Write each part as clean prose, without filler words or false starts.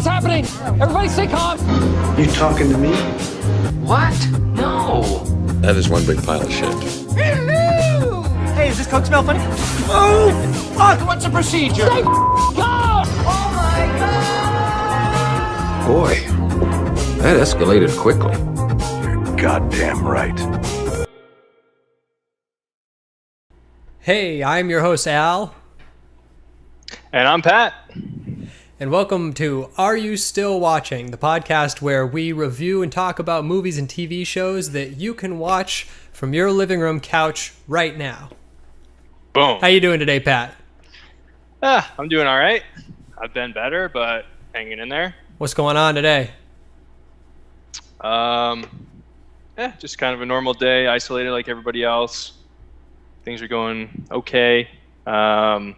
What's happening? Everybody stay calm. You talking to me? What? No. That is one big pile of shit. Hello! Hey, does this Coke smell funny? Oh, fuck, what's the procedure? Stay calm! Oh my God! Boy, that escalated quickly. You're goddamn right. Hey, I'm your host, Al. And I'm Pat. And welcome to Are You Still Watching, the podcast where we review and talk about movies and TV shows that you can watch from your living room couch right now. Boom. How you doing today, Pat? I'm doing all right. I've been better, but hanging in there. What's going on today? Just kind of a normal day, isolated like everybody else. Things are going okay. Had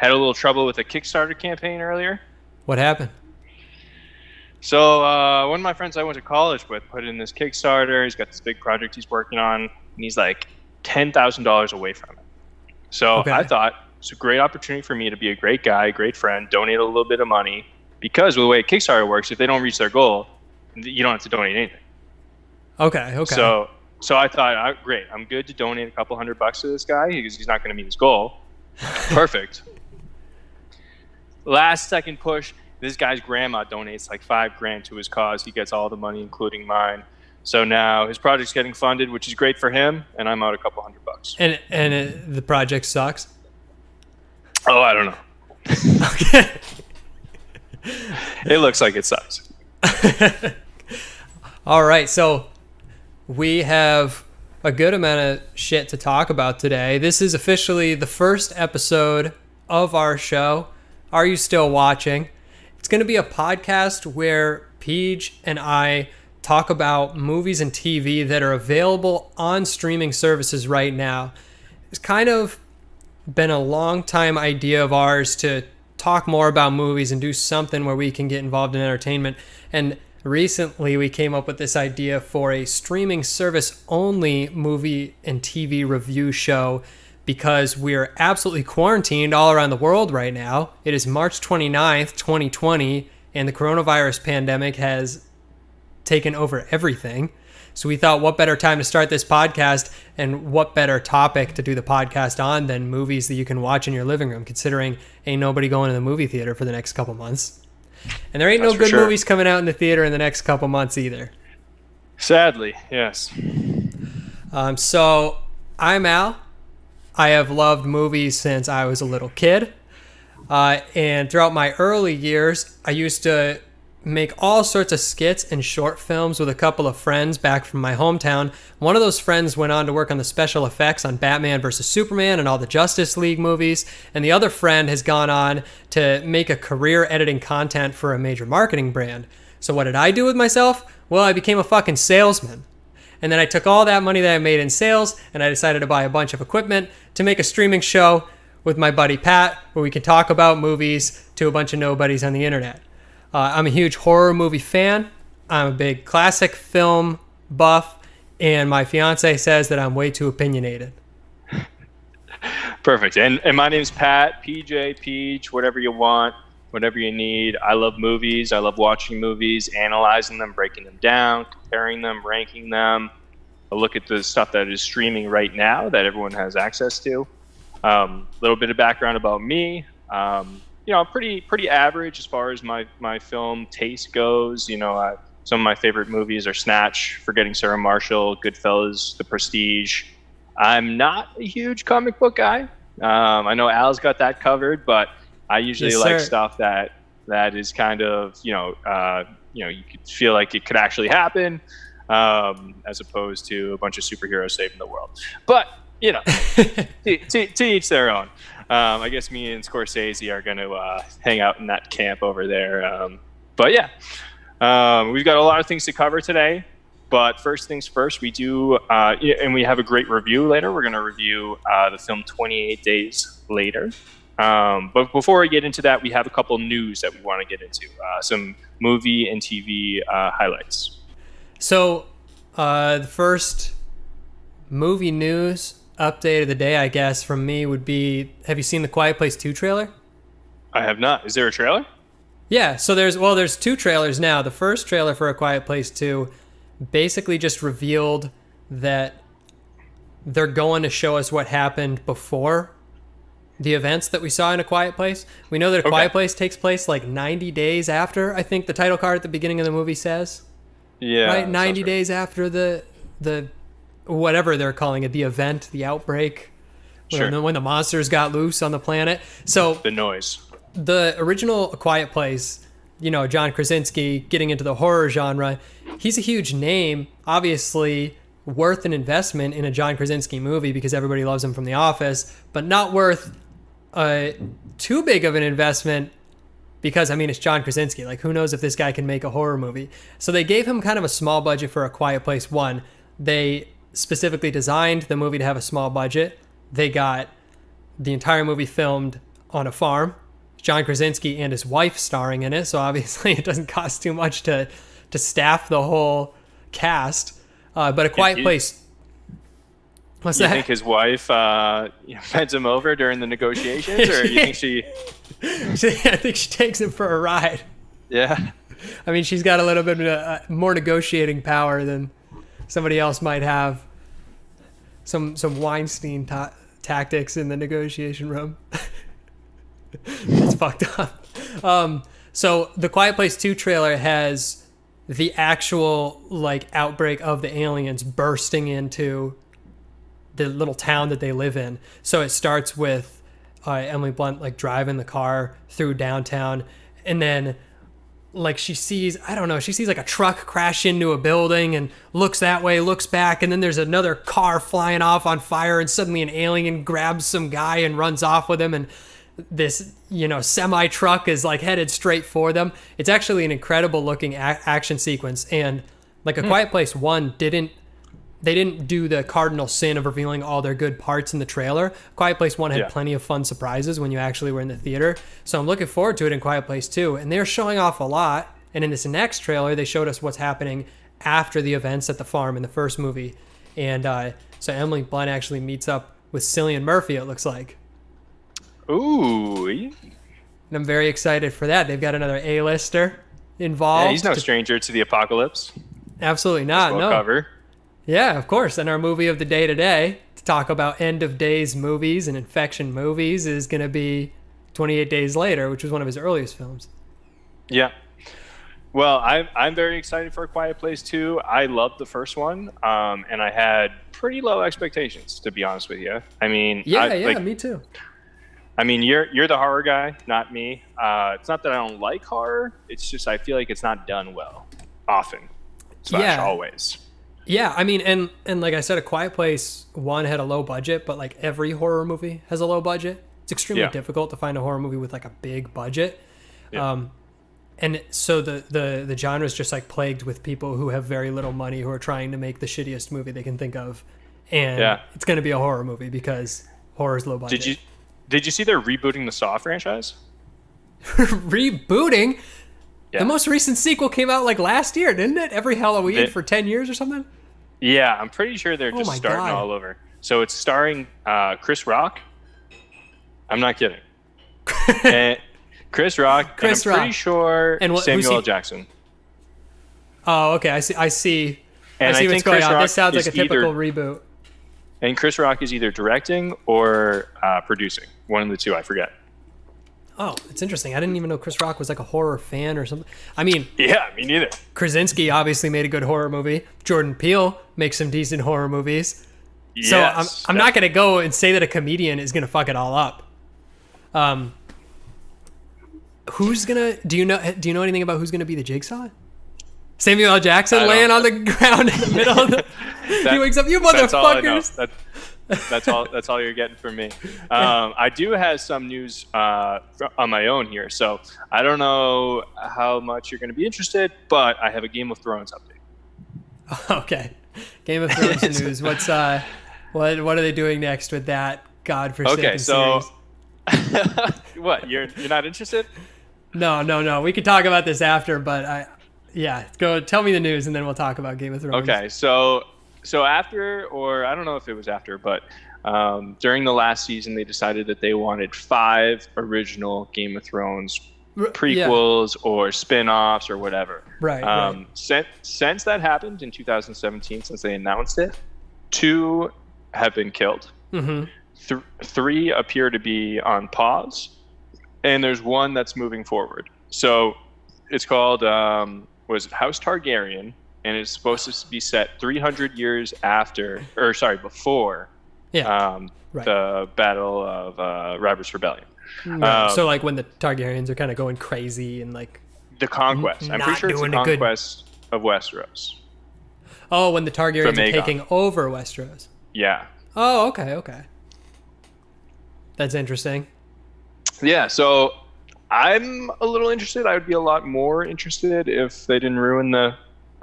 a little trouble with a Kickstarter campaign earlier. What happened? So one of my friends I went to college with put in this Kickstarter. He's got this big project he's working on, and he's like $10,000 away from it. So Okay. I thought it's a great opportunity for me to be a great guy, great friend, donate a little bit of money. Because the way Kickstarter works, if they don't reach their goal, you don't have to donate anything. Okay. So I thought, great, I'm good to donate a couple $100 to this guy because he's not going to meet his goal. Perfect. Last second push, this guy's grandma donates like $5,000 to his cause. He gets all the money, including mine. So now his project's getting funded, which is great for him, and I'm out a couple $100. And the project sucks? Oh, I don't know. Okay. It looks like it sucks. All right, so we have a good amount of shit to talk about today. This is officially the first episode of our show, Are You Still Watching? It's going to be a podcast where Peej and I talk about movies and TV that are available on streaming services right now. It's kind of been a long time idea of ours to talk more about movies and do something where we can get involved in entertainment. And recently we came up with this idea for a streaming service only movie and TV review show because we're absolutely quarantined all around the world right now. It is March 29th, 2020, and the coronavirus pandemic has taken over everything. So we thought, what better time to start this podcast, and what better topic to do the podcast on than movies that you can watch in your living room, considering ain't nobody going to the movie theater for the next couple months. And there ain't That's no for good sure. movies coming out in the theater in the next couple months either. Sadly, yes. So I'm Al. I have loved movies since I was a little kid. And throughout my early years, I used to make all sorts of skits and short films with a couple of friends back from my hometown. One of those friends went on to work on the special effects on Batman vs. Superman and all the Justice League movies. And the other friend has gone on to make a career editing content for a major marketing brand. So what did I do with myself? Well, I became a fucking salesman. And then I took all that money that I made in sales and I decided to buy a bunch of equipment to make a streaming show with my buddy Pat where we can talk about movies to a bunch of nobodies on the internet. I'm a huge horror movie fan. I'm a big classic film buff, and my fiance says that I'm way too opinionated. Perfect. And my name's Pat, PJ, Peej, whatever you want, whatever you need. I love movies. I love watching movies, analyzing them, breaking them down, comparing them, ranking them. I look at the stuff that is streaming right now that everyone has access to. Little bit of background about me. Pretty average as far as my film taste goes. Some of my favorite movies are Snatch, Forgetting Sarah Marshall, Goodfellas, The Prestige. I'm not a huge comic book guy. I know Al's got that covered, but I usually like stuff that is kind of, you could feel like it could actually happen, as opposed to a bunch of superheroes saving the world. But, to each their own. I guess me and Scorsese are going to hang out in that camp over there. But yeah, we've got a lot of things to cover today. But first things first, we do, and we have a great review later. We're going to review the film 28 Days Later. But before we get into that, we have a couple news that we want to get into, some movie and TV highlights. So the first movie news update of the day, I guess, from me would be, have you seen the Quiet Place 2 trailer? I have not. Is there a trailer? Yeah, so there's two trailers now. The first trailer for A Quiet Place 2 basically just revealed that they're going to show us what happened before the events that we saw in A Quiet Place. We know that A Quiet Place takes place like 90 days after, I think the title card at the beginning of the movie says. Yeah. Right? 90 days after the whatever they're calling it, the event, the outbreak, Sure. when the monsters got loose on the planet. So The noise. the original A Quiet Place, John Krasinski getting into the horror genre, he's a huge name, obviously worth an investment in a John Krasinski movie because everybody loves him from The Office, but not worth too big of an investment because, it's John Krasinski. Like, who knows if this guy can make a horror movie? So they gave him kind of a small budget for A Quiet Place 1. They specifically designed the movie to have a small budget. They got the entire movie filmed on a farm. John Krasinski and his wife starring in it, so obviously it doesn't cost too much to staff the whole cast. But A Quiet Place... What's that? You think his wife feds him over during the negotiations, or you think she... I think she takes him for a ride. Yeah. She's got a little bit more negotiating power than somebody else might have. Some Weinstein tactics in the negotiation room. It's fucked up. So the Quiet Place 2 trailer has the actual outbreak of the aliens bursting into the little town that they live in. So it starts with Emily Blunt driving the car through downtown, and then she sees a truck crash into a building and looks that way, looks back, and then there's another car flying off on fire, and suddenly an alien grabs some guy and runs off with him, and this semi truck is headed straight for them. It's actually an incredible looking action sequence, and A Quiet Place 1 they didn't do the cardinal sin of revealing all their good parts in the trailer. Quiet Place 1 had plenty of fun surprises when you actually were in the theater. So I'm looking forward to it in Quiet Place 2. And they're showing off a lot. And in this next trailer, they showed us what's happening after the events at the farm in the first movie. And so Emily Blunt actually meets up with Cillian Murphy, it looks like. Ooh. And I'm very excited for that. They've got another A-lister involved. Yeah, he's no stranger to the apocalypse. Absolutely not, no. Cover. Yeah, of course. And our movie of the day today, to talk about end of days movies and infection movies, is going to be 28 Days Later, which was one of his earliest films. Yeah. Well, I'm very excited for A Quiet Place 2. I loved the first one, and I had pretty low expectations, to be honest with you. Me too. You're the horror guy, not me. It's not that I don't like horror. It's just I feel like it's not done well, often, / always. Yeah, and like I said, A Quiet Place 1 had a low budget, but every horror movie has a low budget. It's extremely difficult to find a horror movie with a big budget. Yeah. And so the genre is just plagued with people who have very little money who are trying to make the shittiest movie they can think of. And it's going to be a horror movie because horror is low budget. Did you see they're rebooting the Saw franchise? Rebooting? Yeah. The most recent sequel came out last year, didn't it? Every Halloween for 10 years or something? Yeah, I'm pretty sure they're just starting all over. So it's starring Chris Rock. I'm not kidding. And Chris Rock. Pretty sure Samuel L. Jackson. Oh, okay. I see. And I see what's going on. This sounds like is a typical reboot. And Chris Rock is either directing or producing. One of the two, I forget. Oh, it's interesting. I didn't even know Chris Rock was a horror fan or something. Yeah, me neither. Krasinski obviously made a good horror movie. Jordan Peele makes some decent horror movies. Yes, so I'm not going to go and say that a comedian is going to fuck it all up. Who's going to... Do you know anything about who's going to be the Jigsaw? Samuel L. Jackson laying on the ground in the middle of the... he wakes up, you motherfuckers! That's all you're getting from me. I do have some news on my own here, so I don't know how much you're going to be interested, but I have a Game of Thrones update. Okay, Game of Thrones news. What are they doing next with that godforsaken series? What? You're not interested? No. We could talk about this after, but go tell me the news and then we'll talk about Game of Thrones. Okay, so after, or I don't know if it was after, but during the last season, they decided that they wanted 5 original Game of Thrones prequels or spin-offs or whatever. Right. Since that happened in 2017, since they announced it, 2 have been killed. 3 appear to be on pause, and there's 1 that's moving forward. So it's called House Targaryen, and it's supposed to be set 300 years before the Battle of Robert's Rebellion. So like when the Targaryens are kind of going crazy and like the conquest. I'm pretty sure it's the conquest of Westeros. Oh, when the Targaryens are taking over Westeros. Yeah. Oh, okay. That's interesting. Yeah, so I'm a little interested. I would be a lot more interested if they didn't ruin the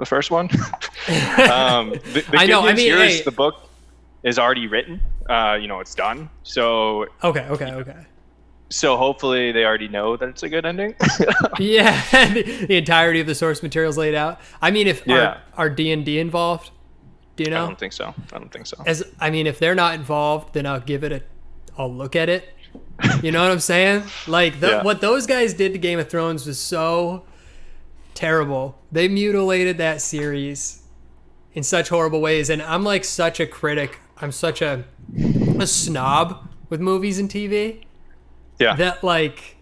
first one. The I know. The book is already written. It's done. So okay. So hopefully they already know that it's a good ending. Yeah, the entirety of the source material is laid out. I mean, are D&D involved? Do you know? I don't think so. If they're not involved, then I'll look at it. You know what I'm saying? Like what those guys did to Game of Thrones was so terrible. They mutilated that series in such horrible ways, and I'm like such a critic. I'm such a snob with movies and TV. Yeah. That like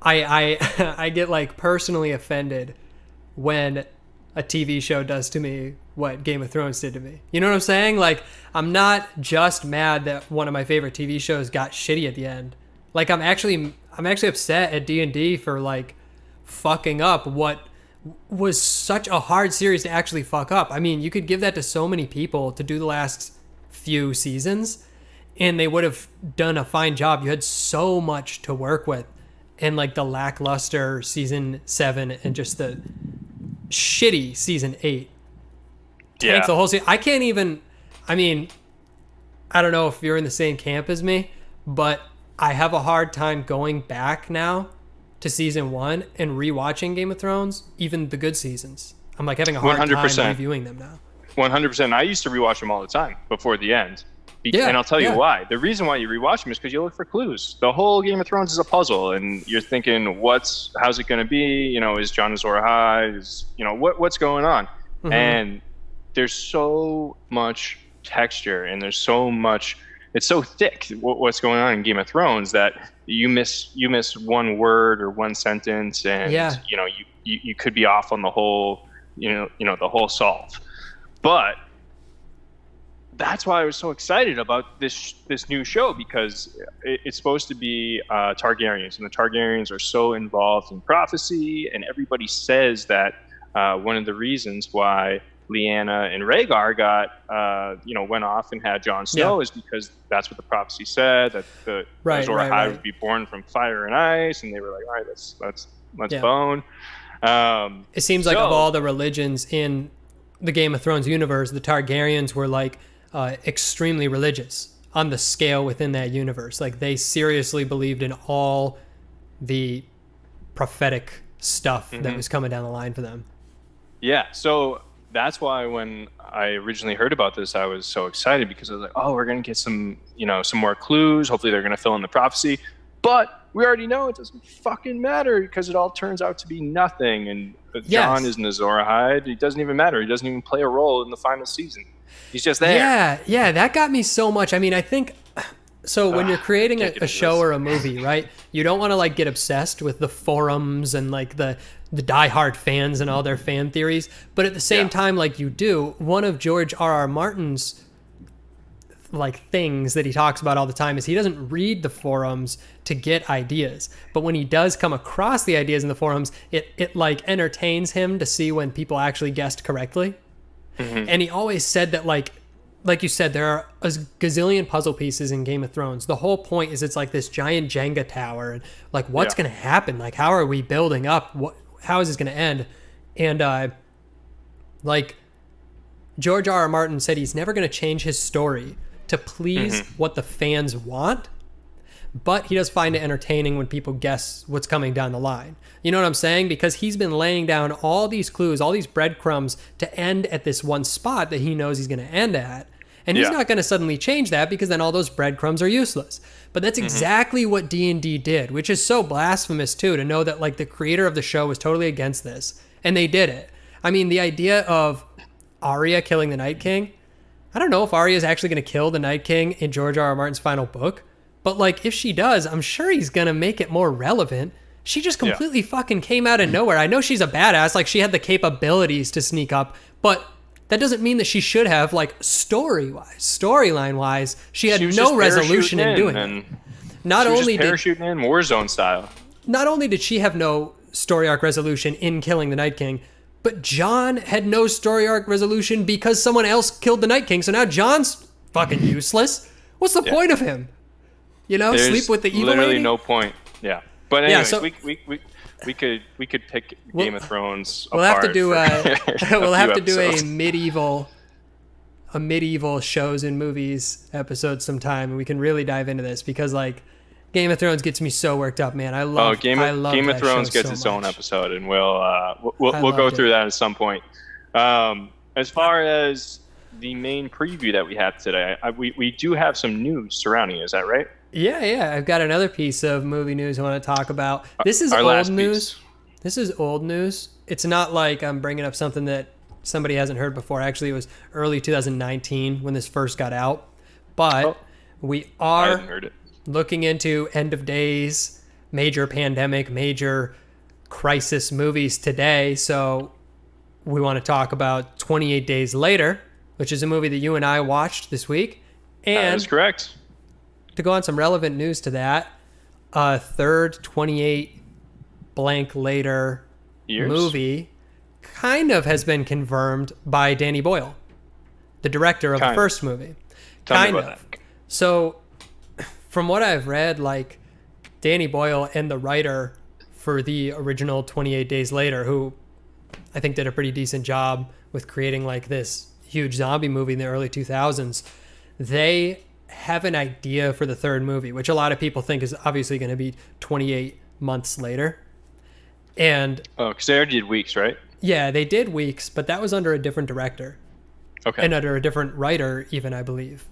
I get like personally offended when a TV show does to me what Game of Thrones did to me. You know what I'm saying? Like, I'm not just mad that one of my favorite TV shows got shitty at the end. Like, I'm actually upset at D&D for like fucking up what was such a hard series to actually fuck up. I mean, you could give that to so many people to do the last few seasons and they would have done a fine job. You had so much to work with, and like the lackluster season 7 and just the shitty season 8 takes the whole season. I don't know if you're in the same camp as me, but I have a hard time going back now to season 1 and rewatching Game of Thrones, even the good seasons. I'm like having a hard 100%. time reviewing them now. 100%. I used to rewatch them all the time before the end. And I'll tell you why. The reason why you rewatch them is because you look for clues. The whole Game of Thrones is a puzzle, and you're thinking, how's it going to be? Is Jon Azor Ahai? What's going on? Mm-hmm. And there's so much texture, and there's so much. It's so thick. What's going on in Game of Thrones that you miss one word or one sentence, and you could be off on the whole the whole solve. But that's why I was so excited about this new show, because it's supposed to be Targaryens, and the Targaryens are so involved in prophecy, and everybody says that one of the reasons why Lyanna and Rhaegar went off and had Jon Snow is because that's what the prophecy said, that the Azor Ahai would be born from fire and ice, and they were like, all right, let's bone. It seems like of all the religions in the Game of Thrones universe, the Targaryens were like extremely religious on the scale within that universe. Like, they seriously believed in all the prophetic stuff that was coming down the line for them. Yeah, so that's why when I originally heard about this, I was so excited, because I was like, oh, we're going to get some more clues. Hopefully they're going to fill in the prophecy. But we already know it doesn't fucking matter, because it all turns out to be nothing. And Jon isn't Azor Ahai. It doesn't even matter. He doesn't even play a role in the final season. He's just there. Yeah, that got me so much. I mean, I think so when you're creating a show or a movie, right? You don't want to like get obsessed with the forums and like the diehard fans and all their fan theories, but at the same time, like you do, one of George R.R. Martin's like things that he talks about all the time is he doesn't read the forums to get ideas, but when he does come across the ideas in the forums, it like entertains him to see when people actually guessed correctly. And he always said that like you said, there are a gazillion puzzle pieces in Game of Thrones. The whole point is it's like this giant Jenga tower, and like what's going to happen? Like, how are we building up? How is this going to end? And like George R.R. Martin said, he's never going to change his story to please what the fans want, but he does find it entertaining when people guess what's coming down the line. You know what I'm saying? Because he's been laying down all these clues, all these breadcrumbs to end at this one spot that he knows he's going to end at. And he's not going to suddenly change that because then all those breadcrumbs are useless. But that's exactly what D&D did, which is so blasphemous too, to know that like the creator of the show was totally against this. And they did it. I mean, the idea of Arya killing the Night King, I don't know if Arya is actually going to kill the Night King in George R. R. Martin's final book. But like, if she does, I'm sure he's going to make it more relevant. She just completely fucking came out of nowhere. I know she's a badass. Like, she had the capabilities to sneak up, but that doesn't mean that she should have, like, storyline-wise, she had no resolution in doing it. Not only did parachuting in Warzone style. Not only did she have no story arc resolution in killing the Night King, but Jon had no story arc resolution because someone else killed the Night King. So now Jon's fucking useless. What's the point of him? You know, There's sleep with the evil literally lady? no point. Yeah. But anyways, so we could pick Game of Thrones We'll apart. have to do we'll have to do episodes. a medieval shows and movies episode sometime, and we can really dive into this because like Game of Thrones gets me so worked up, man. I love Game of Thrones gets its own episode, and we'll go through that at some point. As far as the main preview that we have today, we do have some news surrounding it. Is that right? Yeah. I've got another piece of movie news I want to talk about. This is Our old last news. piece. This is old news. It's not like I'm bringing up something that somebody hasn't heard before. Actually, it was early 2019 when this first got out. But we I are hadn't heard it. looking into end of days, major pandemic, major crisis movies today. So we want to talk about 28 Days Later, which is a movie that you and I watched this week. That And is correct. to go on some relevant news to that, a third 28 blank later Years? movie kind of has been confirmed by Danny Boyle, the director of the first movie. Tell me about that. So from what I've read, like Danny Boyle and the writer for the original 28 Days Later, who I think did a pretty decent job with creating like this huge zombie movie in the early 2000s, they have an idea for the third movie, which a lot of people think is obviously going to be 28 months later. And because they already did Weeks, right? yeah, they did Weeks, but that was under a different director. Okay. And under a different writer, even, I believe.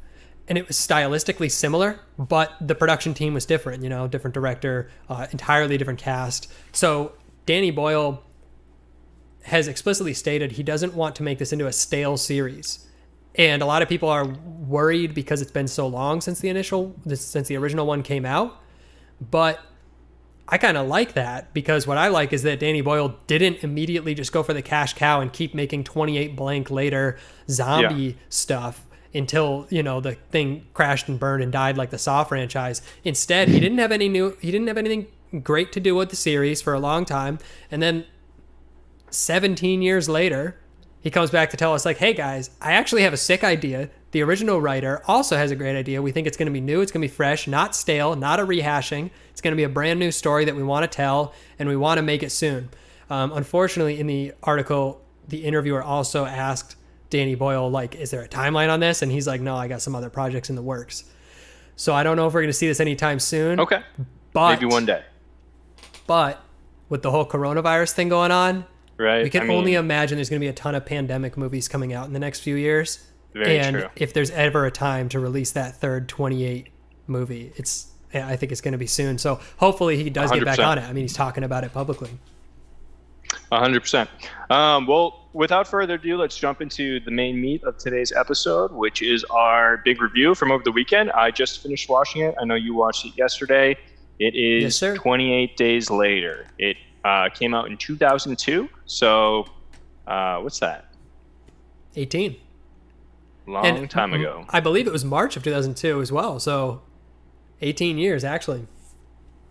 And it was stylistically similar, but the production team was different, you know, different director, entirely different cast. So Danny Boyle has explicitly stated he doesn't want to make this into a stale series. And a lot of people are worried because it's been so long since the original one came out. But I kind of like that, because what I like is that Danny Boyle didn't immediately just go for the cash cow and keep making 28 blank later zombie stuff until, you know, the thing crashed and burned and died like the Saw franchise. Instead, he didn't have anything great to do with the series for a long time. And then 17 years later, he comes back to tell us, like, hey guys, I actually have a sick idea. The original writer also has a great idea. We think it's going to be new. It's going to be fresh, not stale, not a rehashing. It's going to be a brand new story that we want to tell, and we want to make it soon. Unfortunately, in the article, the interviewer also asked Danny Boyle, like, is there a timeline on this? And he's like, no, I got some other projects in the works. So I don't know if we're going to see this anytime soon. Okay. But maybe one day. But with the whole coronavirus thing going on, right? We can only imagine there's going to be a ton of pandemic movies coming out in the next few years. Very and true. if there's ever a time to release that third 28 movie, I think it's going to be soon. So hopefully he does get back 100%. on it. I mean, he's talking about it publicly. 100%. Well, without further ado, let's jump into the main meat of today's episode, which is our big review from over the weekend. I just finished watching it. I know you watched it yesterday. It is Yes, sir. 28 Days Later. It came out in 2002. So, what's that? 18. Long time ago. I believe it was March of 2002 as well. So 18 years, actually.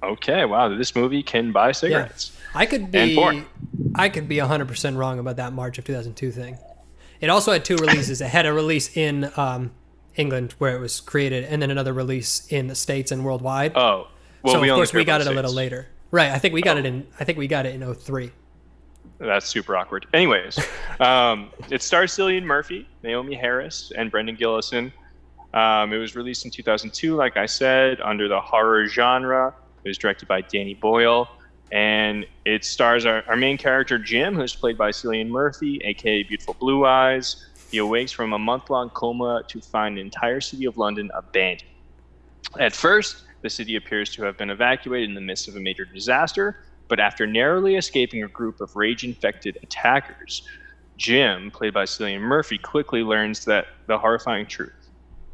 Okay, wow. This movie can buy cigarettes. I could And porn. I could be 100% wrong about that March of 2002 thing. It also had two releases. It had a release in England where it was created, and then another release in the States and worldwide. Oh, well, so we of only course we care got about it a little States. later. Right. I think we got it in 03. That's super awkward. Anyways, it stars Cillian Murphy, Naomi Harris, and Brendan Gillison. It was released in 2002, like I said, under the horror genre. It was directed by Danny Boyle, and it stars our main character, Jim, who's played by Cillian Murphy, aka Beautiful Blue Eyes. he awakes from a month-long coma to find the entire city of London abandoned. At first, the city appears to have been evacuated in the midst of a major disaster, but after narrowly escaping a group of rage-infected attackers, Jim, played by Cillian Murphy, quickly learns that the horrifying truth.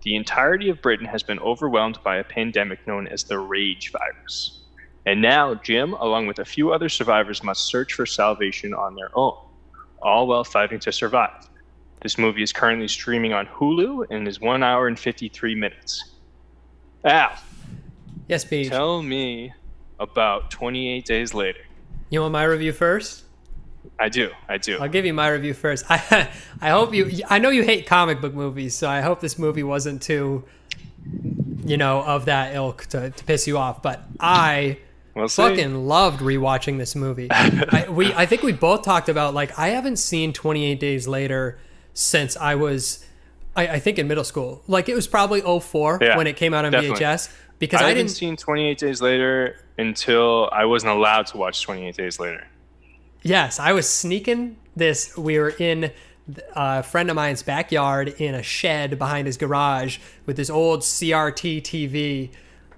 The entirety of Britain has been overwhelmed by a pandemic known as the rage virus. And now Jim, along with a few other survivors, must search for salvation on their own, all while fighting to survive. This movie is currently streaming on Hulu and is 1 hour and 53 minutes. Al, Yes, Peej. tell me about 28 Days Later. You want my review first? I do. I'll give you my review first. I hope I know you hate comic book movies, so I hope this movie wasn't too, of that ilk to piss you off. But I fucking loved rewatching this movie. I think we both talked about, like, I haven't seen 28 Days Later since I was, I think, in middle school. Like, it was probably 2004 when it came out on definitely. VHS. Because I hadn't seen 28 Days Later until I wasn't allowed to watch 28 Days Later. Yes, I was sneaking this. We were in a friend of mine's backyard in a shed behind his garage with this old CRT TV,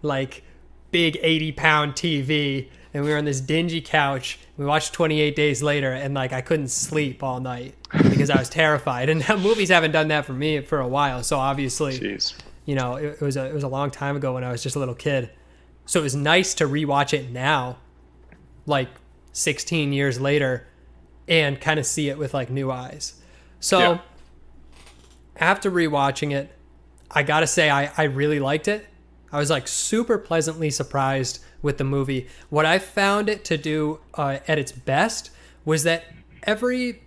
like big 80-pound TV. And we were on this dingy couch. We watched 28 Days Later, and like I couldn't sleep all night because I was terrified. And movies haven't done that for me for a while. So obviously, it was a long time ago when I was just a little kid. So it was nice to rewatch it now, like 16 years later, and kind of see it with like new eyes. So after rewatching it, I gotta say I really liked it. I was like super pleasantly surprised with the movie. What I found it to do at its best was that every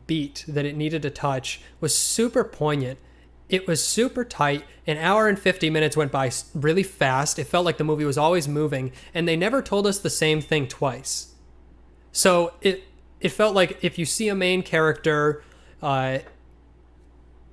beat that it needed to touch was super poignant. It was super tight. An hour and 50 minutes went by really fast. It felt like the movie was always moving, and they never told us the same thing twice. So it felt like if you see a main character,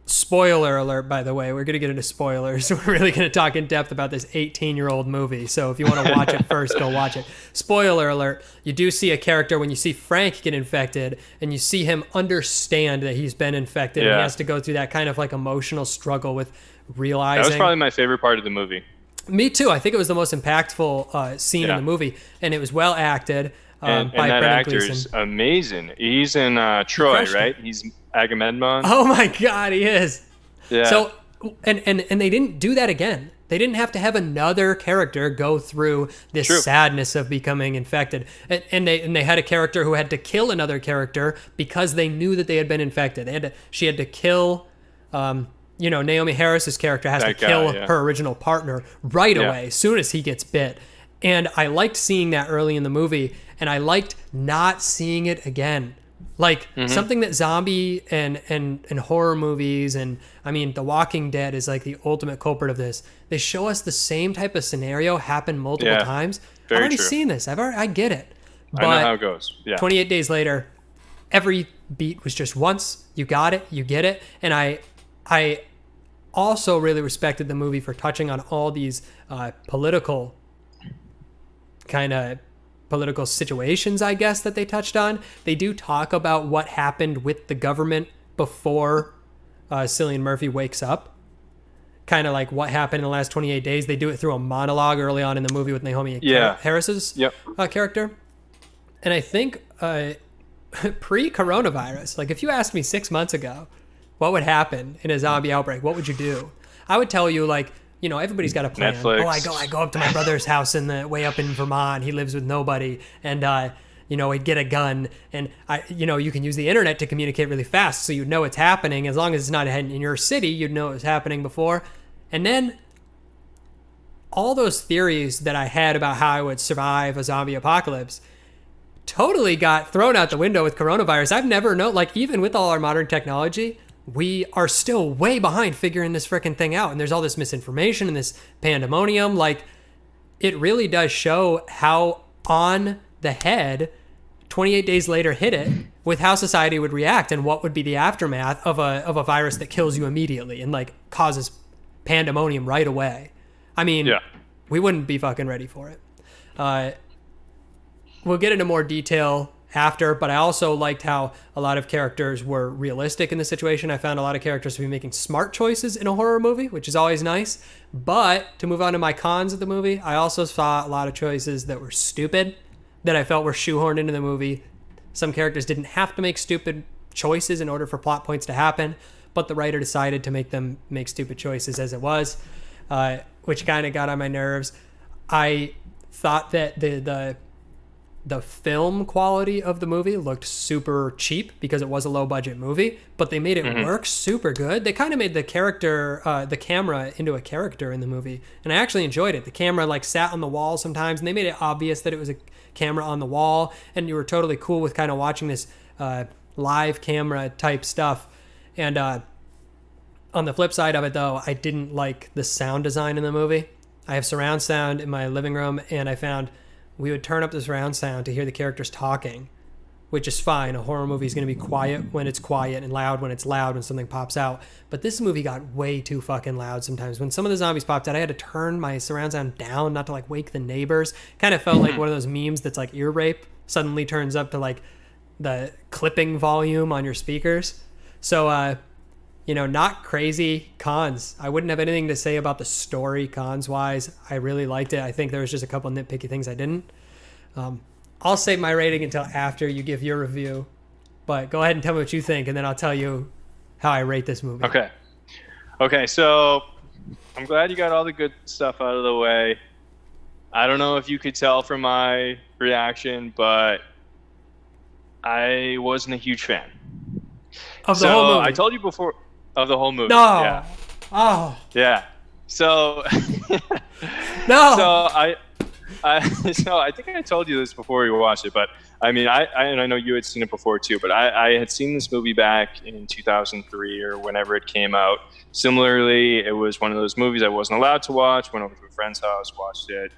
spoiler alert, by the way, we're going to get into spoilers. We're really going to talk in depth about this 18-year-old movie. So if you want to watch it first, go watch it. Spoiler alert, you do see a character when you see Frank get infected and you see him understand that he's been infected. And he has to go through that kind of like emotional struggle with realizing. That was probably my favorite part of the movie. Me too. I think it was the most impactful scene in the movie, and it was well acted. And by that Brendan actor's Gleeson. amazing. He's in Troy, right? He's Agamemnon. Oh my God, he is. Yeah. So, and they didn't do that again. They didn't have to have another character go through this sadness of becoming infected. And they had a character who had to kill another character because they knew that they had been infected. She had to kill, Naomi Harris's character has to kill her original partner right away, as soon as he gets bit. And I liked seeing that early in the movie, and I liked not seeing it again. Like something that zombie and horror movies, and I mean, The Walking Dead is like the ultimate culprit of this. They show us the same type of scenario happen multiple times. I've already seen this. I get it. But I know how it goes. Yeah. 28 Days Later, every beat was just once. You got it. You get it. And I also really respected the movie for touching on all these political situations, I guess, that they touched on. They do talk about what happened with the government before Cillian Murphy wakes up. Kind of like what happened in the last 28 days. They do it through a monologue early on in the movie with Naomi Harris's character. And I think pre-coronavirus, like if you asked me 6 months ago what would happen in a zombie outbreak, what would you do? I would tell you, like, everybody's got a plan. Netflix. Oh, I go up to my brother's house way up in Vermont. He lives with nobody. And, he'd get a gun. And, you can use the internet to communicate really fast so you'd know it's happening. As long as it's not in your city, you'd know it was happening before. And then all those theories that I had about how I would survive a zombie apocalypse totally got thrown out the window with coronavirus. I've never known, like, even with all our modern technology, we are still way behind figuring this freaking thing out. And there's all this misinformation and this pandemonium. Like, it really does show how on the head 28 Days Later hit it with how society would react and what would be the aftermath of a virus that kills you immediately and like causes pandemonium right away. I mean, we wouldn't be fucking ready for it. We'll get into more detail after, but I also liked how a lot of characters were realistic in the situation. I found a lot of characters to be making smart choices in a horror movie, which is always nice. But to move on to my cons of the movie, I also saw a lot of choices that were stupid, that I felt were shoehorned into the movie. Some characters didn't have to make stupid choices in order for plot points to happen, but the writer decided to make them make stupid choices as it was, which kind of got on my nerves. I thought that the film quality of the movie looked super cheap because it was a low budget movie, but they made it work super good. They kind of made the camera into a character in the movie, and I actually enjoyed it. The camera like sat on the wall sometimes, and they made it obvious that it was a camera on the wall, and you were totally cool with kind of watching this live camera type stuff. And on the flip side of it, though, I didn't like the sound design in the movie. I have surround sound in my living room, and I found we would turn up the surround sound to hear the characters talking, which is fine. A horror movie is going to be quiet when it's quiet and loud when it's loud when something pops out. But this movie got way too fucking loud sometimes. When some of the zombies popped out, I had to turn my surround sound down not to like wake the neighbors. Kind of felt like one of those memes that's like ear rape suddenly turns up to like the clipping volume on your speakers. So, not crazy cons. I wouldn't have anything to say about the story cons-wise. I really liked it. I think there was just a couple nitpicky things I didn't. I'll save my rating until after you give your review. But go ahead and tell me what you think, and then I'll tell you how I rate this movie. Okay, so I'm glad you got all the good stuff out of the way. I don't know if you could tell from my reaction, but I wasn't a huge fan. Of the whole movie? I told you before... Of the whole movie. No. Yeah. Oh. Yeah. So. No. So I think I told you this before you watched it, but I mean, I know you had seen it before too, but I had seen this movie back in 2003 or whenever it came out. Similarly, it was one of those movies I wasn't allowed to watch. Went over to a friend's house, watched it,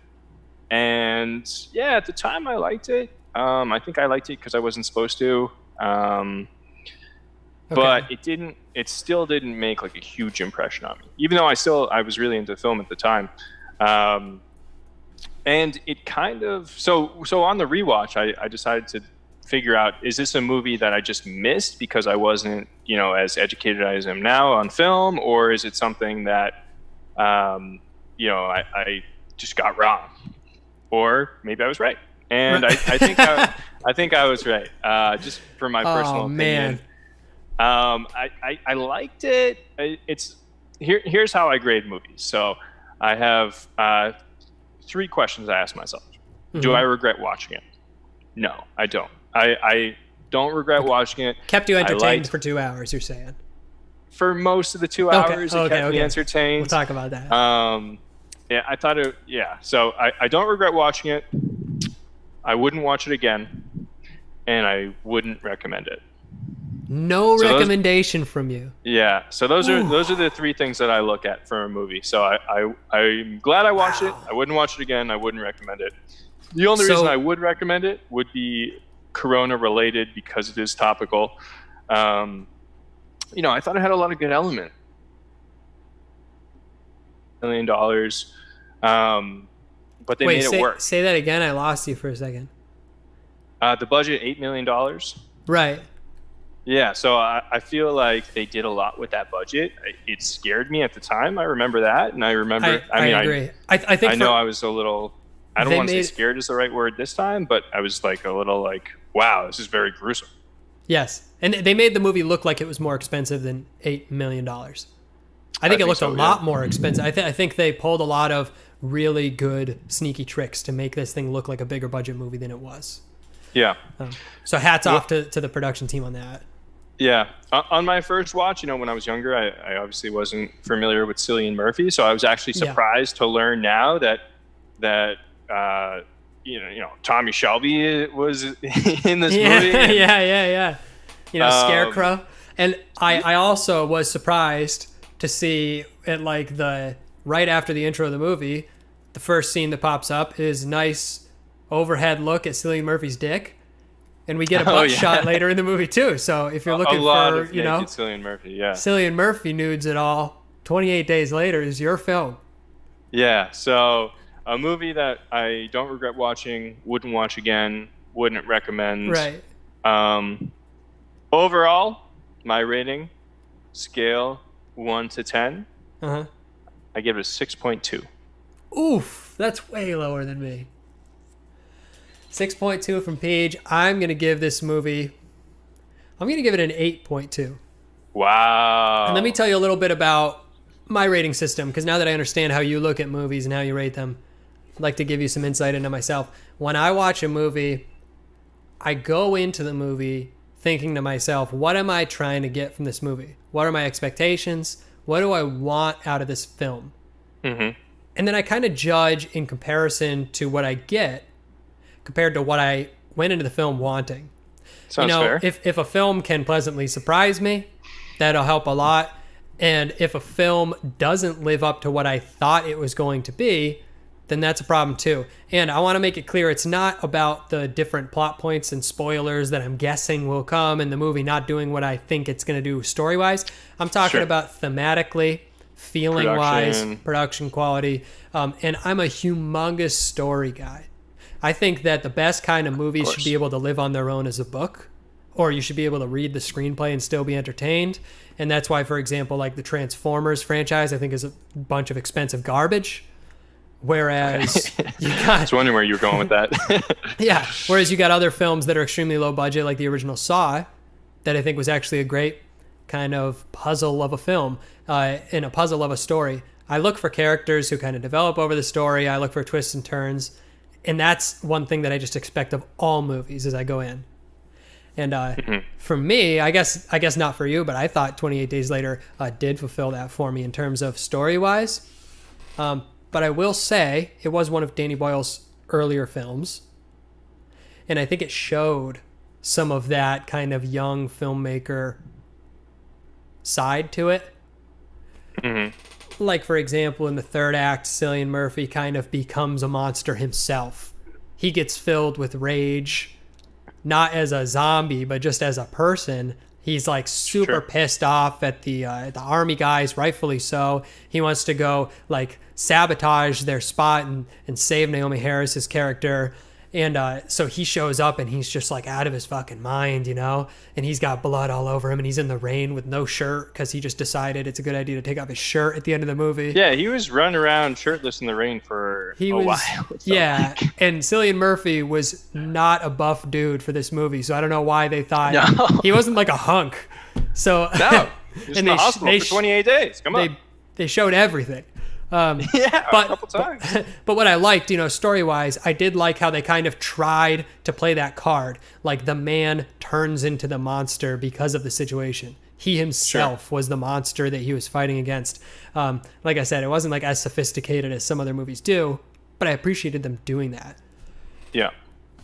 and yeah, at the time I liked it. I think I liked it because I wasn't supposed to. But it still didn't make like a huge impression on me, even though I was really into film at the time. And it kind of, so on the rewatch, I decided to figure out, is this a movie that I just missed because I wasn't, as educated as I am now on film, or is it something that, I just got wrong, or maybe I was right. And I think I was right. Just for my personal opinion. I liked it. Here's how I grade movies. So I have 3 questions I ask myself. Mm-hmm. Do I regret watching it? No, I don't. I don't regret watching it. Kept you entertained for 2 hours, you're saying? For most of the 2 hours, it kept me entertained. We'll talk about that. Yeah, I thought it. Yeah, so I don't regret watching it. I wouldn't watch it again, and I wouldn't recommend it. No recommendation from you. Yeah, so those are the 3 things that I look at for a movie. So I'm glad I watched it. I wouldn't watch it again. I wouldn't recommend it. The only reason I would recommend it would be Corona related because it is topical. I thought it had a lot of good element. $1 million, but they made it work. Say that again. I lost you for a second. The budget $8 million. Right. Yeah, so I feel like they did a lot with that budget. It scared me at the time. I remember that, and I remember. I agree. I think. I know I was a little. I don't want to say scared is the right word this time, but I was like a little like, wow, this is very gruesome. Yes, and they made the movie look like it was more expensive than $8 million. I think it looked a lot more expensive. I think they pulled a lot of really good sneaky tricks to make this thing look like a bigger budget movie than it was. Yeah. So hats off to the production team on that. Yeah. On my first watch, when I was younger, I obviously wasn't familiar with Cillian Murphy, so I was actually surprised to learn now that Tommy Shelby was in this movie. Yeah. Scarecrow. And I also was surprised to see it like right after the intro of the movie, the first scene that pops up is nice overhead look at Cillian Murphy's dick. And we get a butt shot later in the movie too. So if you're looking for, Cillian Murphy, Cillian Murphy nudes at all, 28 Days Later is your film. Yeah. So a movie that I don't regret watching, wouldn't watch again. Wouldn't recommend. Right. Overall, my rating scale 1 to 10. Uh-huh. I give it a 6.2. Oof, that's way lower than me. 6.2 from Peej. I'm going to give this movie, I'm going to give it an 8.2. Wow. And let me tell you a little bit about my rating system, because now that I understand how you look at movies and how you rate them, I'd like to give you some insight into myself. When I watch a movie, I go into the movie thinking to myself, what am I trying to get from this movie? What are my expectations? What do I want out of this film? Mm-hmm. And then I kind of judge in comparison to what I get compared to what I went into the film wanting. Sounds fair. If a film can pleasantly surprise me, that'll help a lot. And if a film doesn't live up to what I thought it was going to be, then that's a problem too. And I want to make it clear, it's not about the different plot points and spoilers that I'm guessing will come and the movie not doing what I think it's going to do story-wise. I'm talking about thematically, feeling-wise, production quality. And I'm a humongous story guy. I think that the best kind of movies should be able to live on their own as a book, or you should be able to read the screenplay and still be entertained. And that's why, for example, like the Transformers franchise, I think is a bunch of expensive garbage. Whereas you got... I was wondering where you were going with that. Yeah. Whereas you got other films that are extremely low budget, like the original Saw, that I think was actually a great kind of puzzle of a film, and a puzzle of a story. I look for characters who kind of develop over the story. I look for twists and turns. And that's one thing that I just expect of all movies as I go in. And for me, I guess not for you, but I thought 28 Days Later did fulfill that for me in terms of story-wise. But I will say it was one of Danny Boyle's earlier films. And I think it showed some of that kind of young filmmaker side to it. Mm-hmm. Like, for example, in the third act, Cillian Murphy kind of becomes a monster himself. He gets filled with rage, not as a zombie, but just as a person. He's like super pissed off at the army guys, rightfully so. He wants to go like sabotage their spot and save Naomi Harris's character. And so he shows up and he's just like out of his fucking mind, you know? And he's got blood all over him and he's in the rain with no shirt because he just decided it's a good idea to take off his shirt at the end of the movie. Yeah, he was running around shirtless in the rain for a while. Yeah, and Cillian Murphy was not a buff dude for this movie, so I don't know why they thought he wasn't like a hunk. So no, he's in the hospital for 28 days. Come on. They showed everything. Yeah, a couple times. But what I liked, story-wise, I did like how they kind of tried to play that card. Like the man turns into the monster because of the situation. He himself was the monster that he was fighting against. Like I said, it wasn't like as sophisticated as some other movies do, but I appreciated them doing that. Yeah.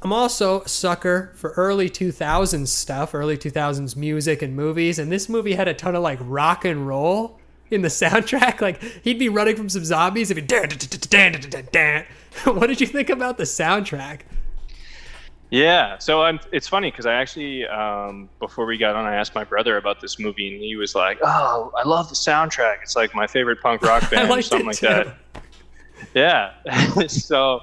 I'm also a sucker for early 2000s stuff, early 2000s music and movies, and this movie had a ton of like rock and roll in the soundtrack. Like he'd be running from some zombies if he What did you think about the soundtrack? Yeah, so it's funny because I actually before we got on, I asked my brother about this movie and he was like, "Oh, I love the soundtrack. It's like my favorite punk rock band or something like that." Yeah. So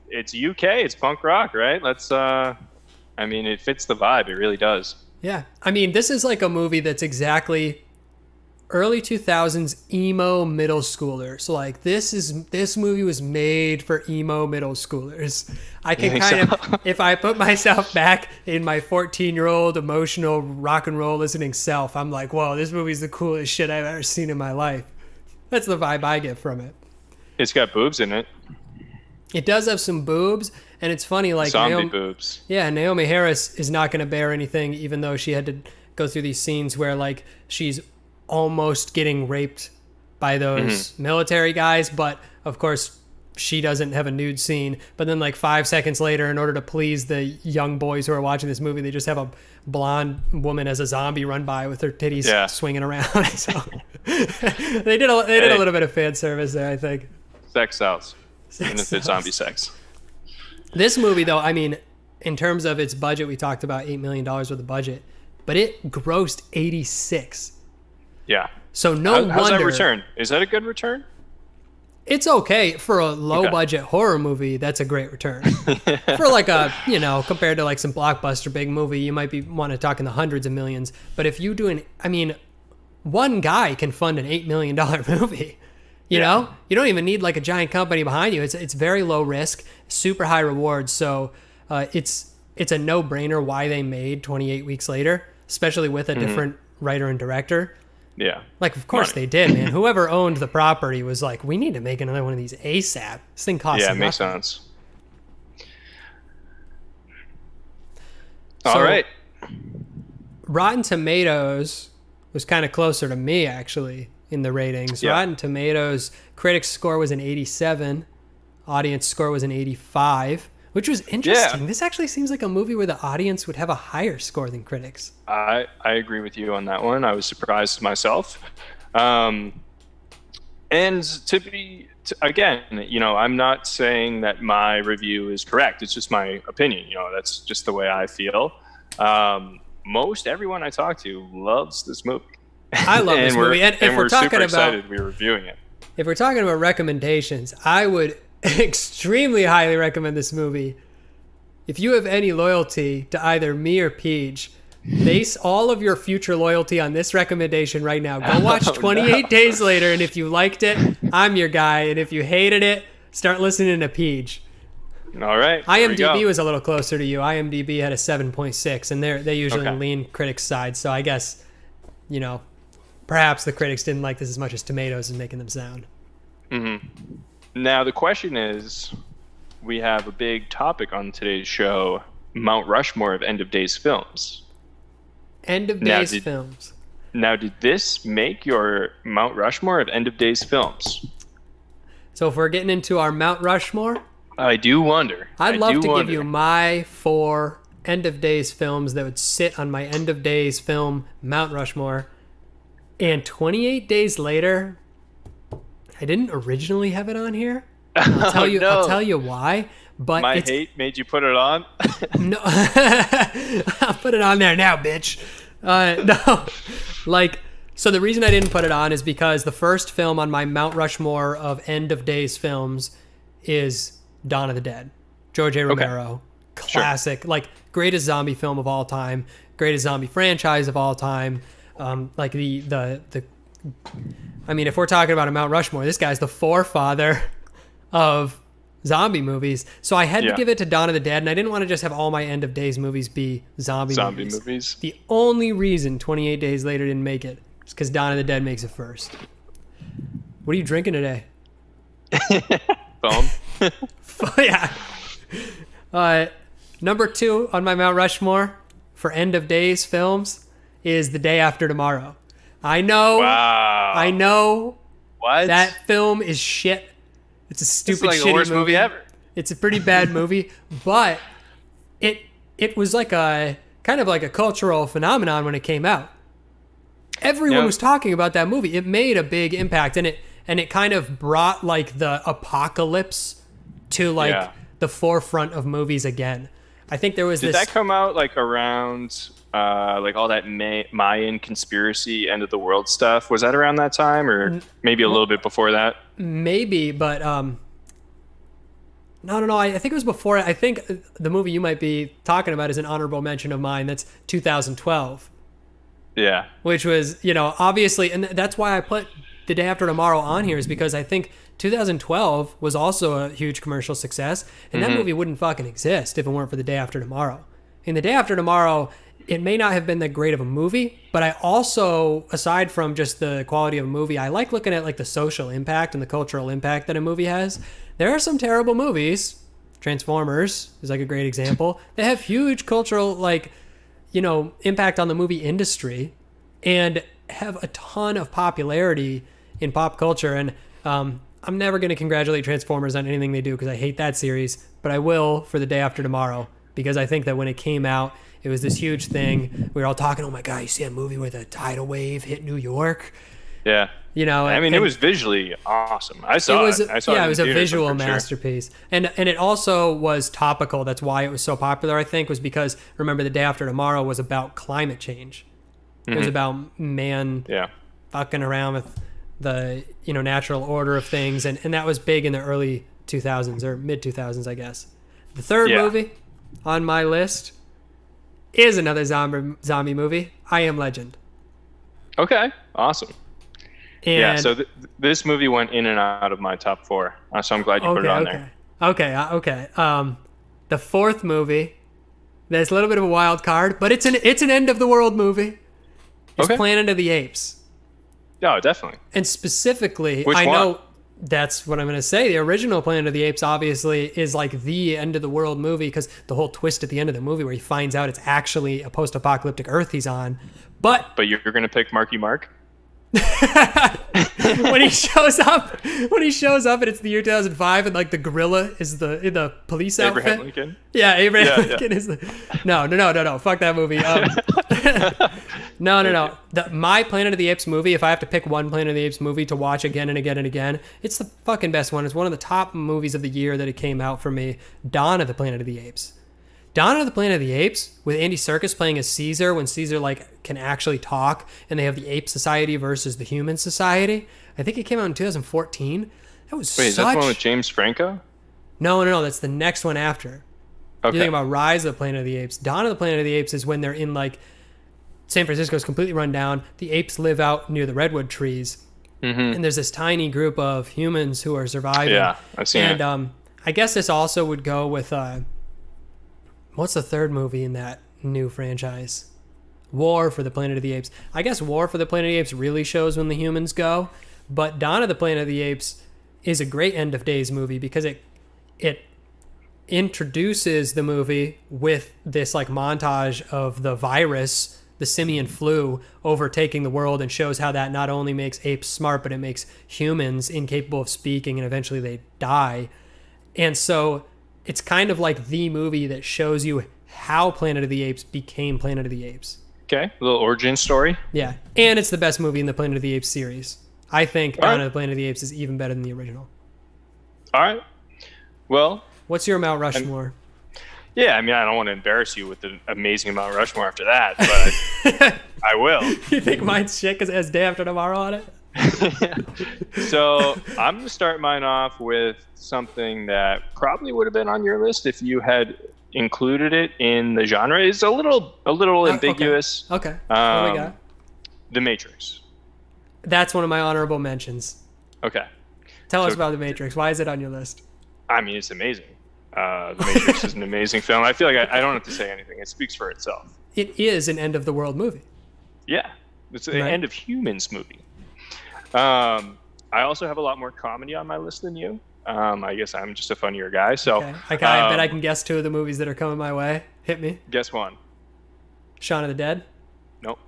it's UK, it's punk rock, right? It fits the vibe. It really does. Yeah. I mean, this is like a movie that's exactly early 2000s emo middle schoolers. Like this movie was made for emo middle schoolers. I can if I put myself back in my 14-year-old emotional rock and roll listening self, I'm like, whoa, this movie's the coolest shit I've ever seen in my life. That's the vibe I get from it. It's got boobs in it. It does have some boobs, and it's funny, like zombie boobs. Yeah, Naomi Harris is not going to bear anything, even though she had to go through these scenes where like she's almost getting raped by those military guys, but of course she doesn't have a nude scene. But then like 5 seconds later, in order to please the young boys who are watching this movie, they just have a blonde woman as a zombie run by with her titties swinging around. So they did a little bit of fan service there, I think. Sex sells, even if it's zombie sex. This movie, though, I mean, in terms of its budget, we talked about $8 million worth of budget, but it grossed 86. Yeah. So no wonder. How's that return? Is that a good return? It's okay for a low budget horror movie. That's a great return. For like a, compared to like some blockbuster big movie, you might want to talk in the hundreds of millions. But if you do one guy can fund an $8 million movie. You know, you don't even need like a giant company behind you. It's very low risk, super high rewards. So it's a no brainer why they made 28 Weeks Later, especially with a different writer and director. Yeah. Like, of course they did, man. Whoever owned the property was like, we need to make another one of these ASAP. This thing costs nothing. Yeah, it makes sense. So, all right. Rotten Tomatoes was kind of closer to me, actually, in the ratings. Yeah. Rotten Tomatoes, critics' score was an 87. Audience score was an 85. Which was interesting. Yeah. This actually seems like a movie where the audience would have a higher score than critics. I agree with you on that one. I was surprised myself. And again, I'm not saying that my review is correct. It's just my opinion. That's just the way I feel. Most everyone I talk to loves this movie. I love this movie. And if we're talking super excited we're reviewing it. If we're talking about recommendations, I would extremely highly recommend this movie. If you have any loyalty to either me or Peej, base all of your future loyalty on this recommendation right now. Go watch 28 Days Later, and if you liked it, I'm your guy. And if you hated it, start listening to Peej. All right. IMDb was a little closer to you. IMDb had a 7.6, and they usually lean critics' side. So I guess, perhaps the critics didn't like this as much as Tomatoes is making them sound. Mm-hmm. Now, the question is, we have a big topic on today's show, Mount Rushmore of End of Days films. End of Days films. Now, did this make your Mount Rushmore of End of Days films? So if we're getting into our Mount Rushmore, I do wonder. I'd love to give you my 4 End of Days films that would sit on my End of Days film Mount Rushmore. And 28 Days Later, I didn't originally have it on here. I'll tell you why. But my hate made you put it on? No, I'll put it on there now, bitch. No, so the reason I didn't put it on is because the first film on my Mount Rushmore of End of Days films is Dawn of the Dead, George A. Romero, classic, greatest zombie film of all time, greatest zombie franchise of all time. If we're talking about a Mount Rushmore, this guy's the forefather of zombie movies. So I had to give it to Dawn of the Dead, and I didn't want to just have all my End of Days movies be zombie movies. The only reason 28 Days Later didn't make it is because Dawn of the Dead makes it first. What are you drinking today? Foam. Yeah. Number 2 on my Mount Rushmore for End of Days films is The Day After Tomorrow. I know. Wow. I know. What? That film is shit. It's a stupid, shitty the worst movie ever. It's a pretty bad movie, but it was like a kind of like a cultural phenomenon when it came out. Everyone was talking about that movie. It made a big impact, and it kind of brought the apocalypse to the forefront of movies again. I think there was Did that come out around all that Mayan conspiracy end of the world stuff? Was that around that time, or maybe a little bit before that? Maybe, but no. I think it was before. I think the movie you might be talking about is an honorable mention of mine. That's 2012. Yeah. Which was, obviously, and that's why I put The Day After Tomorrow on here, is because I think 2012 was also a huge commercial success, and that movie wouldn't fucking exist if it weren't for The Day After Tomorrow. In The Day After Tomorrow, it may not have been that great of a movie, but I also, aside from just the quality of a movie, I like looking at the social impact and the cultural impact that a movie has. There are some terrible movies. Transformers is a great example. They have huge cultural impact on the movie industry and have a ton of popularity in pop culture. And I'm never going to congratulate Transformers on anything they do because I hate that series, but I will for The Day After Tomorrow, because I think that when it came out, it was this huge thing. We were all talking, oh my God, you see a movie where the tidal wave hit New York? Yeah. It was visually awesome. I saw it. It was a visual masterpiece. And it also was topical. That's why it was so popular, I think, was because, remember, The Day After Tomorrow was about climate change. It was about man fucking around with natural order of things, and that was big in the early 2000s or mid 2000s, I guess. The third movie on my list is another zombie movie, I Am Legend. Okay, awesome. And so this movie went in and out of my top 4, so I'm glad you put it on there. Okay. The fourth movie, there's a little bit of a wild card, but it's an end of the world movie. It's Planet of the Apes. Oh, definitely. And specifically, Which I one? know that's what I'm going to say. The original Planet of the Apes obviously is like the end of the world movie because the whole twist at the end of the movie where he finds out it's actually a post-apocalyptic Earth he's on. But you're going to pick Marky Mark? when he shows up and it's the year 2005 and like the gorilla is in the police outfit. Abraham Lincoln? Yeah, Abraham Lincoln is the... No. Fuck that movie. No. My Planet of the Apes movie, if I have to pick one Planet of the Apes movie to watch again and again and again, it's the fucking best one. It's one of the top movies of the year that it came out for me. Dawn of the Planet of the Apes. Dawn of the Planet of the Apes with Andy Serkis playing as Caesar when Caesar like can actually talk and they have the Ape Society versus the Human Society. I think it came out in 2014. That was Wait, is that the one with James Franco? No. That's the next one after. Okay. You think about Rise of the Planet of the Apes. Dawn of the Planet of the Apes is when they're in like San Francisco is completely run down. The apes live out near the redwood trees. Mm-hmm. And there's this tiny group of humans who are surviving. Yeah, I've seen it. And I guess this also would go with... what's the third movie in that new franchise? War for the Planet of the Apes. I guess War for the Planet of the Apes really shows when the humans go, but Dawn of the Planet of the Apes is a great end of days movie because it introduces the movie with this like montage of the virus, the simian flu, overtaking the world and shows how that not only makes apes smart, but it makes humans incapable of speaking and eventually they die. And so it's kind of like the movie that shows you how Planet of the Apes became Planet of the Apes. Okay, a little origin story. Yeah, and it's the best movie in the Planet of the Apes series. I think Dawn of the Planet of the Apes is even better than the original. All right. Well, what's your Mount Rushmore? Yeah, I mean, I don't want to embarrass you with the amazing Mount Rushmore after that, but I will. You think mine's shit because it has Day After Tomorrow on it? So I'm going to start mine off with something that probably would have been on your list if you had included it in the genre. It's a little ambiguous. Okay. What do we got? The Matrix. That's one of my honorable mentions. Okay. Tell us about The Matrix. Why is it on your list? I mean, it's amazing. The Matrix is an amazing film. I feel like I don't have to say anything. It speaks for itself. It is an end of the world movie. Yeah. It's an end of humans movie. I also have a lot more comedy on my list than you. I guess I'm just a funnier guy. So okay. I bet I can guess two of the movies that are coming my way. Hit me. Guess one. Shaun of the Dead? Nope.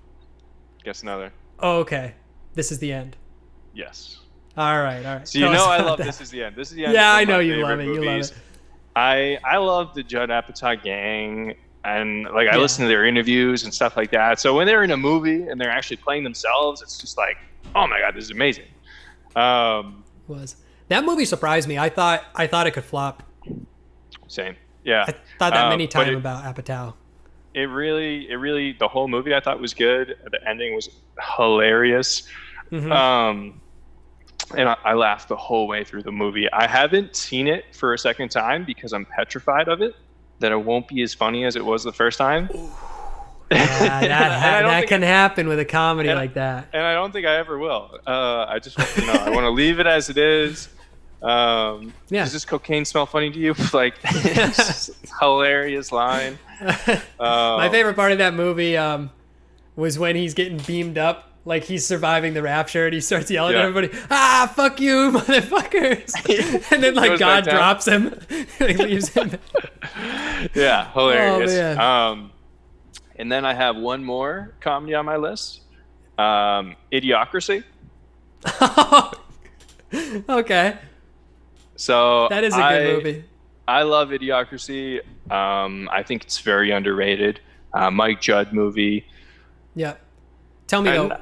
Guess another. Oh, okay. This is the end. Yes. All right. So you know I love This Is the End. This is the end. Yeah, I know you love it. Movies. You love it. I love the Judd Apatow gang, and like I listen to their interviews and stuff like that. So when they're in a movie and they're actually playing themselves, it's just like, oh my god, this is amazing. That movie surprised me. I thought it could flop. Same. Yeah. I thought that many times about Apatow. It really, the whole movie I thought was good. The ending was hilarious. Mm-hmm. And I laughed the whole way through the movie. I haven't seen it for a second time because I'm petrified of it, that it won't be as funny as it was the first time. Yeah, that can happen with a comedy like that. And I don't think I ever will. I just, I want to leave it as it is. Does this cocaine smell funny to you? Like, it's hilarious line. My favorite part of that movie was when he's getting beamed up. Like he's surviving the rapture and he starts yelling at everybody, fuck you, motherfuckers. And then like God drops him and he leaves him. Yeah, hilarious. Oh, man. And then I have one more comedy on my list. Idiocracy. Okay. So that is a good movie. I love Idiocracy. I think it's very underrated. Mike Judd movie. Yeah. Tell me though,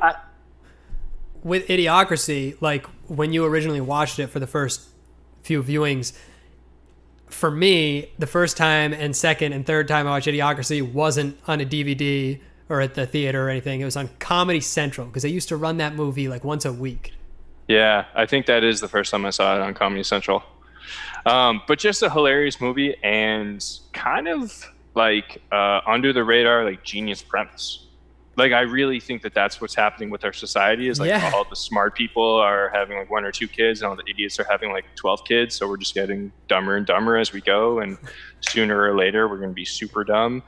with Idiocracy, like when you originally watched it for the first few viewings, for me, the first time and second and third time I watched Idiocracy wasn't on a DVD or at the theater or anything. It was on Comedy Central because they used to run that movie like once a week. Yeah, I think that is the first time I saw it on Comedy Central. But just a hilarious movie and kind of like under the radar, like genius premise. Like I really think that that's what's happening with our society is like all the smart people are having like 1 or 2 kids and all the idiots are having like 12 kids. So we're just getting dumber and dumber as we go. And sooner or later, we're going to be super dumb.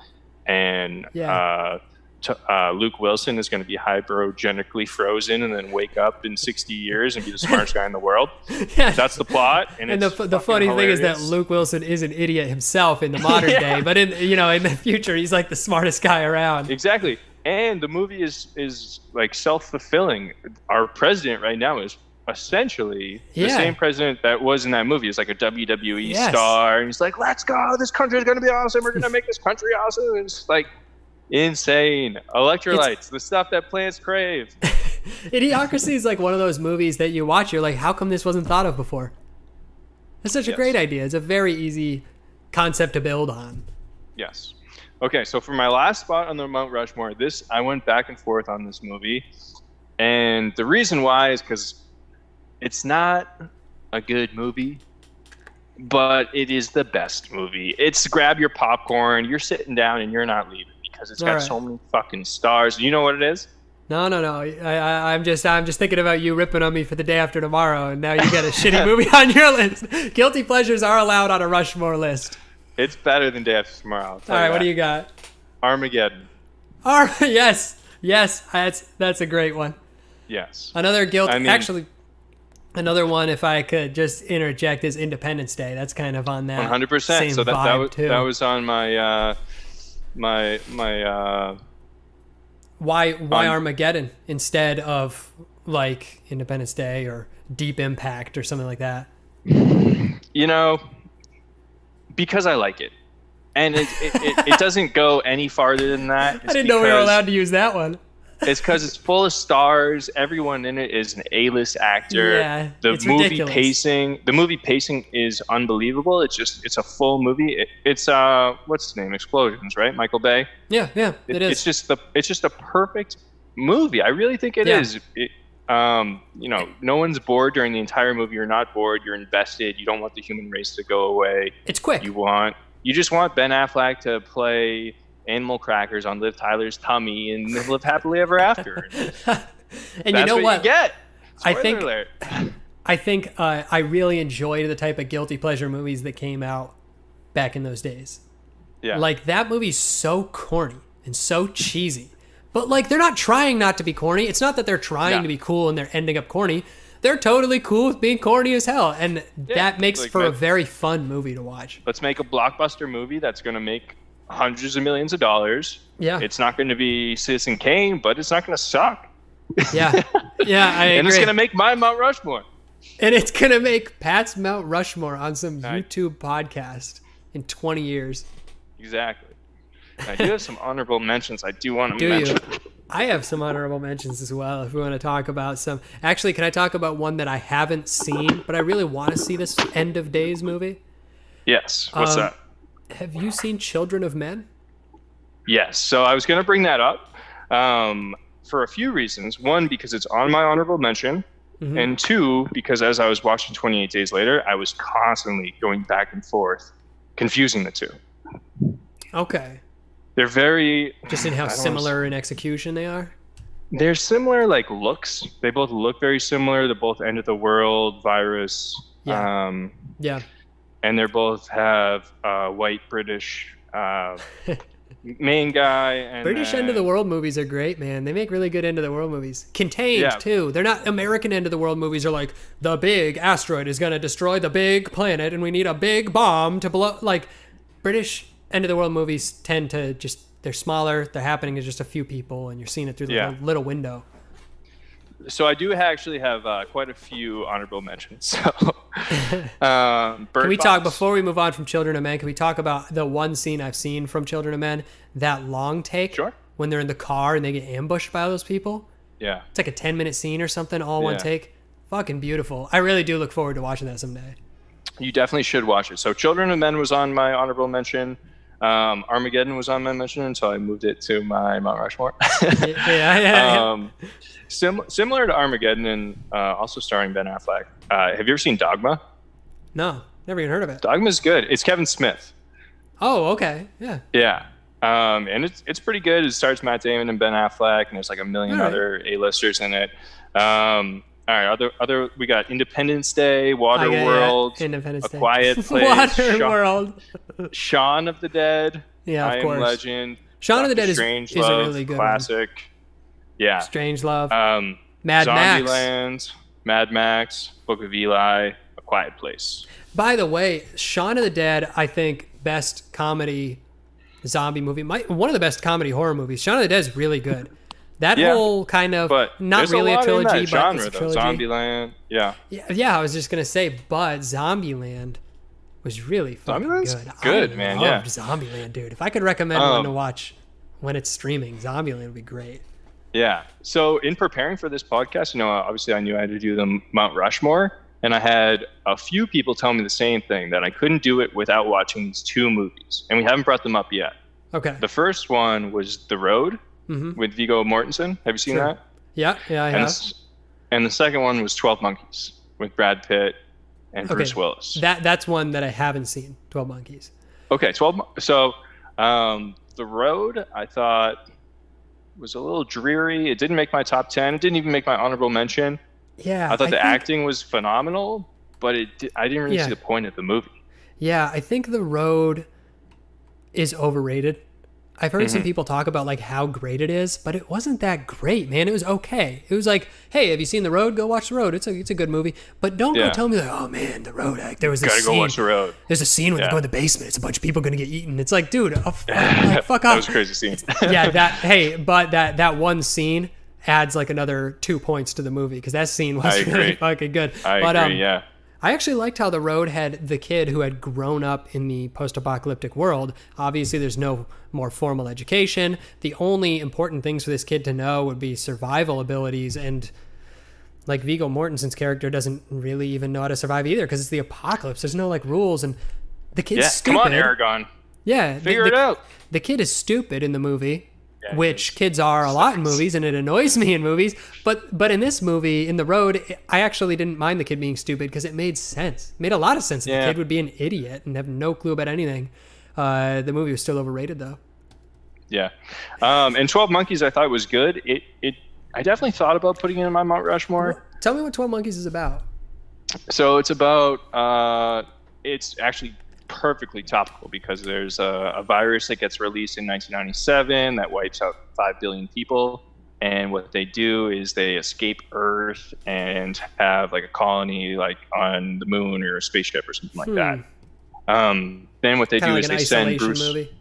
And Luke Wilson is going to be hypogenically frozen and then wake up in 60 years and be the smartest guy in the world. Yeah. That's the plot. And the funny hilarious. thing is that Luke Wilson is an idiot himself in the modern day, but in the future, he's like the smartest guy around. Exactly. And the movie is like self-fulfilling. Our president right now is essentially the same president that was in that movie. Is like a WWE star. And he's like, let's go. This country is going to be awesome. We're going to make this country awesome. And it's like insane. Electrolytes, the stuff that plants crave. Idiocracy is like one of those movies that you watch. You're like, how come this wasn't thought of before? It's such a great idea. It's a very easy concept to build on. Yes. Okay, so for my last spot on the Mount Rushmore, I went back and forth on this movie. And the reason why is because it's not a good movie, but it is the best movie. It's grab your popcorn, you're sitting down and you're not leaving because it's got so many fucking stars. You know what it is? No. I'm just thinking about you ripping on me for The Day After Tomorrow, and now you got a shitty movie on your list. Guilty pleasures are allowed on a Rushmore list. It's better than Day After Tomorrow. All right, what do you got? Armageddon. Yes, that's a great one. Yes. Another actually, another one, if I could just interject, is Independence Day. That's kind of on that 100%. Same so vibe too. That was on my Why Armageddon instead of like Independence Day or Deep Impact or something like that? You know, because I like it. And it doesn't go any farther than that. I didn't know we were allowed to use that one. It's because it's full of stars. Everyone in it is an A-list actor. Yeah, the movie pacing is unbelievable. It's a full movie. It's what's his name? Explosions, right? Michael Bay. Yeah, it is. It's just a perfect movie. I really think it is. No one's bored during the entire movie. You're not bored. You're invested. You don't want the human race to go away. It's quick. You just want Ben Affleck to play animal crackers on Liv Tyler's tummy and live happily ever after. And you know what? You get. I think I really enjoyed the type of guilty pleasure movies that came out back in those days. Yeah. Like that movie's so corny and so cheesy. But like they're not trying not to be corny. It's not that they're trying to be cool and they're ending up corny. They're totally cool with being corny as hell. And that makes for a very fun movie to watch. Let's make a blockbuster movie that's going to make hundreds of millions of dollars. Yeah. It's not going to be Citizen Kane, but it's not going to suck. Yeah. Yeah, I agree. And it's going to make my Mount Rushmore. And it's going to make Pat's Mount Rushmore on some YouTube podcast in 20 years. Exactly. I do have some honorable mentions I do want to mention. You? I have some honorable mentions as well if we want to talk about some. Actually, can I talk about one that I haven't seen, but I really want to see, this End of Days movie? Yes. What's that? Have you seen Children of Men? Yes. So I was going to bring that up for a few reasons. One, because it's on my honorable mention. Mm-hmm. And two, because as I was watching 28 Days Later, I was constantly going back and forth, confusing the two. Okay. They're very... Just in how similar in execution they are? They're similar, like, looks. They both look very similar. They're both end of the world, virus. Yeah. And they both have white British main guy. And British end of the world movies are great, man. They make really good end of the world movies. Contained, too. They're not American end of the world movies are like, the big asteroid is going to destroy the big planet and we need a big bomb to blow... Like, British... end of the world movies tend to just, they're smaller, they're happening to just a few people, and you're seeing it through the little window. So I do actually have quite a few honorable mentions. So, can we talk, before we move on from Children of Men, can we talk about the one scene I've seen from Children of Men, that long take? Sure. When they're in the car and they get ambushed by those people? Yeah. It's like a 10-minute scene or something, all one take. Fucking beautiful. I really do look forward to watching that someday. You definitely should watch it. So Children of Men was on my honorable mention. Armageddon was on my mission, so I moved it to my Mount Rushmore. Yeah. Similar to Armageddon, and also starring Ben Affleck. Have you ever seen Dogma? No, never even heard of it. Dogma's good. It's Kevin Smith. Oh, okay. Yeah. Yeah. And it's pretty good. It stars Matt Damon and Ben Affleck, and there's like a million other A-listers in it. All right, other we got Independence Day, Waterworld, Independence A Day. Quiet Place, Waterworld, Shaun of the Dead, yeah, I of course. Am Legend, Shaun of the Dead is Strangelove, a really good classic. One. Yeah, Strangelove, Mad Max, Zombieland, Mad Max, Book of Eli, A Quiet Place. By the way, Shaun of the Dead, I think best comedy zombie movie, one of the best comedy horror movies. Shaun of the Dead is really good. That whole kind of, but not really a trilogy, but genre, it's a trilogy. Zombieland, yeah. I was just gonna say, but Zombieland was really fucking good. Man. I loved Zombieland, dude. If I could recommend one to watch when it's streaming, Zombieland would be great. Yeah. So in preparing for this podcast, obviously I knew I had to do the Mount Rushmore, and I had a few people tell me the same thing, that I couldn't do it without watching these two movies, and we haven't brought them up yet. Okay. The first one was The Road. With Viggo Mortensen. Have you seen that? Yeah, I have. And the second one was 12 Monkeys with Brad Pitt and Bruce Willis. That's one that I haven't seen, 12 Monkeys. Okay, 12. So The Road, I thought, was a little dreary. It didn't make my top 10. It didn't even make my honorable mention. Yeah. I thought the acting was phenomenal, but I didn't really see the point of the movie. Yeah, I think The Road is overrated. I've heard some people talk about like how great it is, but it wasn't that great, man. It was okay. It was like, hey, have you seen The Road? Go watch The Road. It's a good movie. But don't go tell me like, oh man, The Road. Like, there was this scene. Gotta go watch The Road. There's a scene when they go in the basement. It's a bunch of people gonna get eaten. It's like, dude, fuck off. That was a crazy scene. But that one scene adds like another 2 points to the movie because that scene was really fucking good. I agree. I actually liked how The Road had the kid who had grown up in the post-apocalyptic world. Obviously, there's no more formal education. The only important things for this kid to know would be survival abilities, and like Viggo Mortensen's character doesn't really even know how to survive either because it's the apocalypse. There's no like rules, and the kid's stupid. Come on, Aragon. Yeah, figure it out. The kid is stupid in the movie. Which kids are a lot in movies, and it annoys me in movies. But in this movie, in The Road, I actually didn't mind the kid being stupid because it made sense. It made a lot of sense. The kid would be an idiot and have no clue about anything. The movie was still overrated, though. Yeah. And 12 Monkeys I thought was good. I definitely thought about putting it in my Mount Rushmore. Tell me what 12 Monkeys is about. So it's about, it's actually perfectly topical because there's a virus that gets released in 1997 that wipes out 5 billion people, and what they do is they escape Earth and have like a colony like on the moon or a spaceship or something like that. Then what they do is they send Bruce. Movie.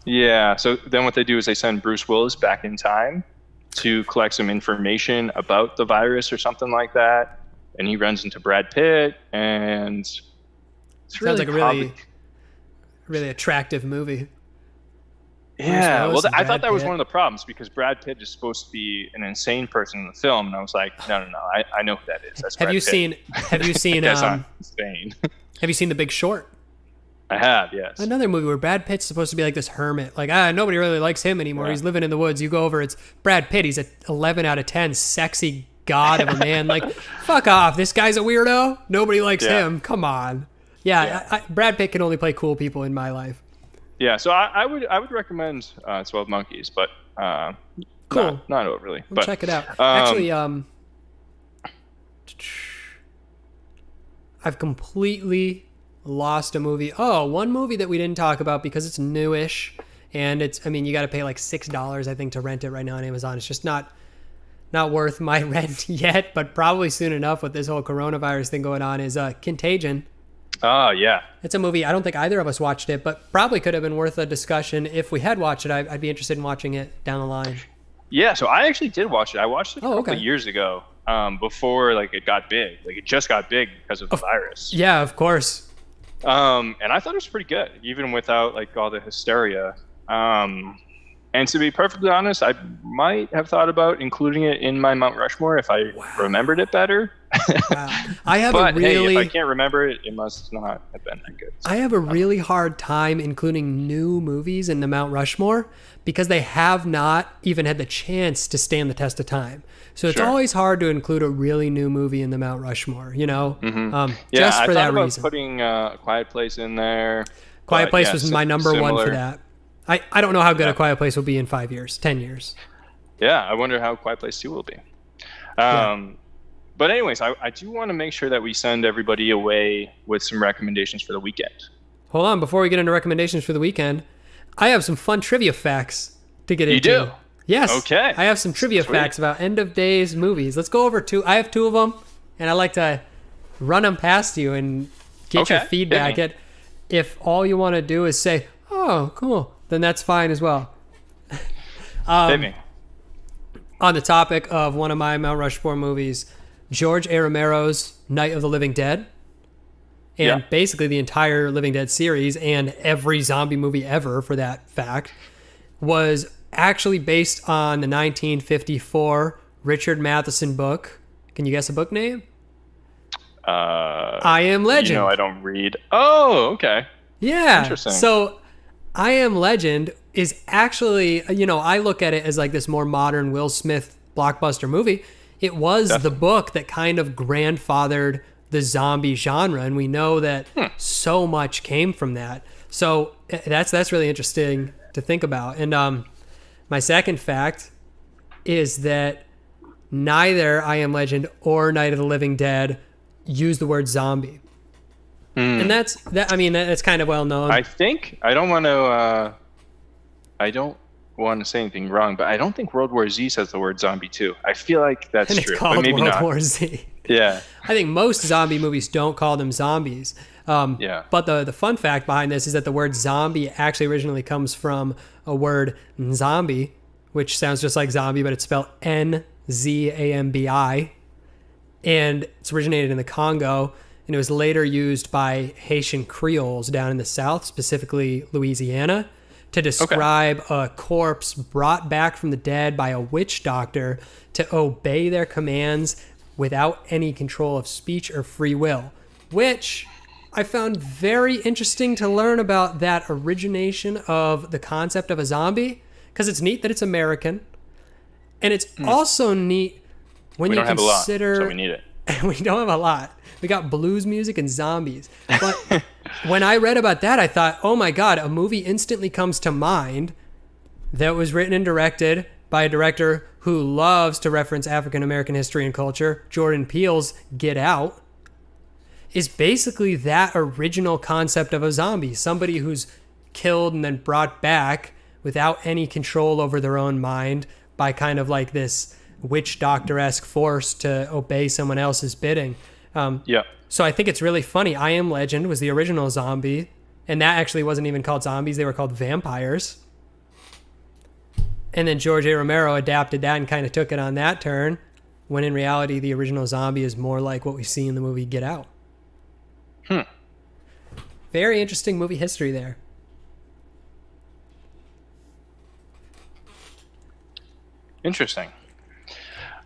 Yeah. So then what they do is they send Bruce Willis back in time to collect some information about the virus or something like that, and he runs into Brad Pitt and. Sounds like a really attractive movie. Yeah, well, I thought that was one of the problems because Brad Pitt is supposed to be an insane person in the film, and I was like, no, I know who that is. That's Brad Pitt. Have you seen? That's not insane. Have you seen The Big Short? I have, yes. Another movie where Brad Pitt's supposed to be like this hermit, like nobody really likes him anymore. Yeah. He's living in the woods. You go over, it's Brad Pitt. He's a 11 out of 10 sexy god of a man. Like, fuck off. This guy's a weirdo. Nobody likes him. Come on. Yeah. Brad Pitt can only play cool people in my life. Yeah, so I would recommend 12 Monkeys, but cool. Not overly. But check it out. Actually, I've completely lost a movie. Oh, one movie that we didn't talk about because it's newish, and you got to pay like $6, I think, to rent it right now on Amazon. It's just not worth my rent yet, but probably soon enough with this whole coronavirus thing going on is Contagion. Oh, yeah. It's a movie. I don't think either of us watched it, but probably could have been worth a discussion. If we had watched it, I'd be interested in watching it down the line. Yeah, so I actually did watch it. I watched it a couple of years ago, before it got big. Like, it just got big because of the virus. Yeah, of course. And I thought it was pretty good, even without all the hysteria. And to be perfectly honest, I might have thought about including it in my Mount Rushmore if I remembered it better. Wow. I have But a really hey, if I can't remember it, it must not have been that good. So, I have a really hard time including new movies in the Mount Rushmore because they have not even had the chance to stand the test of time. So it's Sure. always hard to include a really new movie in the Mount Rushmore, you know? Yeah, Just for I thought that about reason. putting Quiet Place in there. Quiet but Place yeah, was my number one similar. for that. I don't know how good Yeah. a Quiet Place will be in 5 years, 10 years. Yeah, I wonder how Quiet Place 2 will be. But anyways, I do want to make sure that we send everybody away with some recommendations for the weekend. Hold on, before we get into recommendations for the weekend, I have some fun trivia facts to get You into. do? Yes. Okay. I have some trivia Sweet. facts about end of days movies. Let's go over two. I have two of them, and I like to run them past you and get your Okay, feedback. hit me. If all you want to do is say, "Oh, cool," then that's fine as well. Hit me. On the topic of one of my Mount Rushmore movies, George A. Romero's Night of the Living Dead, and Yeah. basically the entire Living Dead series and every zombie movie ever, for that fact, was actually based on the 1954 Richard Matheson book. Can you guess a book name? I Am Legend. You know, I don't read. Oh, okay. Yeah. Interesting. So I Am Legend is actually, you know, I look at it as like this more modern Will Smith blockbuster movie. It was the book that kind of grandfathered the zombie genre, and we know that so much came from that. So that's really interesting to think about. And my second fact is that neither I Am Legend or Night of the Living Dead use the word zombie. And that's kind of well known. I think I don't want to say anything wrong, but I don't think World War Z says the word zombie too. I feel like that's and true, it's called but maybe World not. War Z. Yeah. I think most zombie movies don't call them zombies. Yeah. But the fun fact behind this is that the word zombie actually originally comes from a word zombie, which sounds just like zombie, but it's spelled Nzambi. And it's originated in the Congo, and it was later used by Haitian Creoles down in the South, specifically Louisiana, to describe a corpse brought back from the dead by a witch doctor to obey their commands without any control of speech or free will, which I found very interesting to learn about that origination of the concept of a zombie, because it's neat that it's American, and it's also neat when We you don't have a lot, consider so we need it. we don't have a lot. We got blues music and zombies. But when I read about that, I thought, oh my God, a movie instantly comes to mind that was written and directed by a director who loves to reference African American history and culture, Jordan Peele's Get Out, is basically that original concept of a zombie. Somebody who's killed and then brought back without any control over their own mind by kind of like this witch doctor-esque force to obey someone else's bidding. Yeah. So I think it's really funny. I Am Legend was the original zombie, and that actually wasn't even called zombies. They were called vampires. And then George A. Romero adapted that and kind of took it on that turn, when in reality the original zombie is more like what we see in the movie Get Out. Very interesting movie history there. Interesting.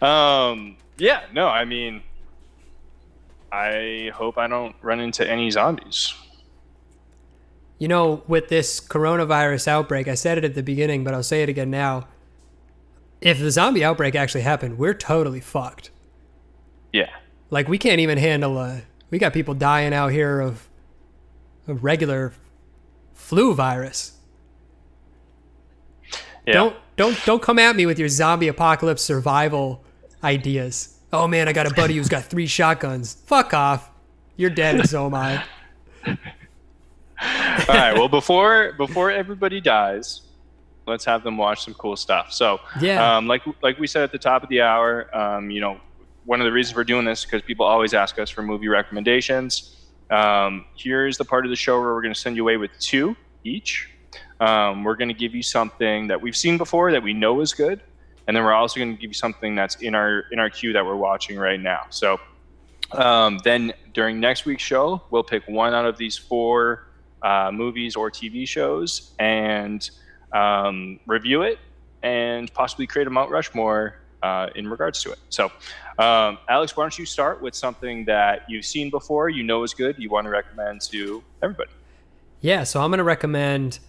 Yeah, no, I mean, I hope I don't run into any zombies. You know, with this coronavirus outbreak, I said it at the beginning, but I'll say it again now. If the zombie outbreak actually happened, we're totally fucked. Yeah. Like, we can't even handle we got people dying out here of a regular flu virus. Yeah. Don't come at me with your zombie apocalypse survival ideas. Oh man, I got a buddy who's got 3 shotguns. Fuck off. You're dead and so am I. All right. Well, before everybody dies, let's have them watch some cool stuff. So, Yeah. like we said at the top of the hour, you know, one of the reasons we're doing this is because people always ask us for movie recommendations. Here's the part of the show where we're going to send you away with 2 each. We're going to give you something that we've seen before that we know is good, and then we're also going to give you something that's in our queue that we're watching right now. So then during next week's show, we'll pick one out of these 4 movies or TV shows and review it and possibly create a Mount Rushmore in regards to it. So, Alex, why don't you start with something that you've seen before, you know is good, you want to recommend to everybody? Yeah, so I'm going to recommend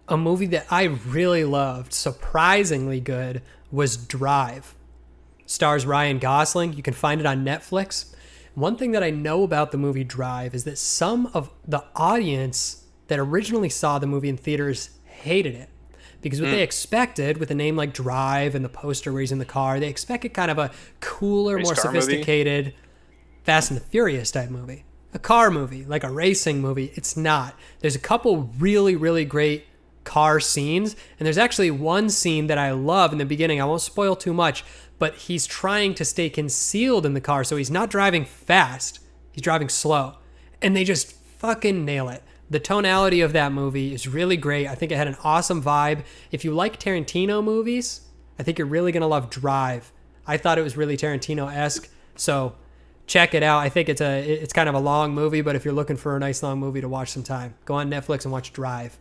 a movie that I really loved, surprisingly good, was Drive. Stars Ryan Gosling. You can find it on Netflix. One thing that I know about the movie Drive is that some of the audience that originally saw the movie in theaters hated it. Because what they expected with a name like Drive and the poster where he's in the car, they expected kind of a cooler, more sophisticated Fast and the Furious type movie. A car movie, like a racing movie. It's not. There's a couple really, really great car scenes. And there's actually one scene that I love in the beginning. I won't spoil too much, but he's trying to stay concealed in the car. So he's not driving fast. He's driving slow. And they just fucking nail it. The tonality of that movie is really great. I think it had an awesome vibe. If you like Tarantino movies, I think you're really going to love Drive. I thought it was really Tarantino-esque. So check it out. I think it's kind of a long movie, but if you're looking for a nice long movie to watch sometime, go on Netflix and watch Drive.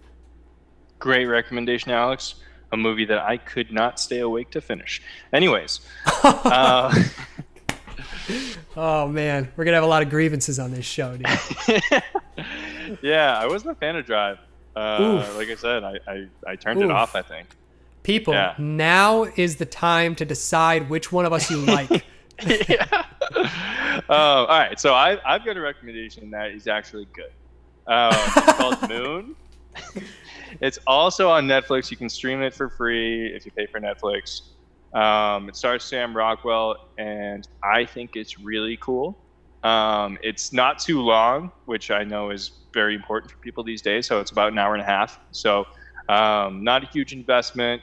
Great recommendation, Alex. A movie that I could not stay awake to finish. Anyways. Oh, man. We're going to have a lot of grievances on this show, dude. Yeah, I wasn't a fan of Drive. Like I said, I turned it off, I think. People, now is the time to decide which one of us you like. Yeah. All right, so I've got a recommendation that is actually good. It's called Moon. It's also on Netflix. You can stream it for free if you pay for Netflix. It stars Sam Rockwell, and I think it's really cool. It's not too long, which I know is very important for people these days. So it's about an hour and a half. So not a huge investment.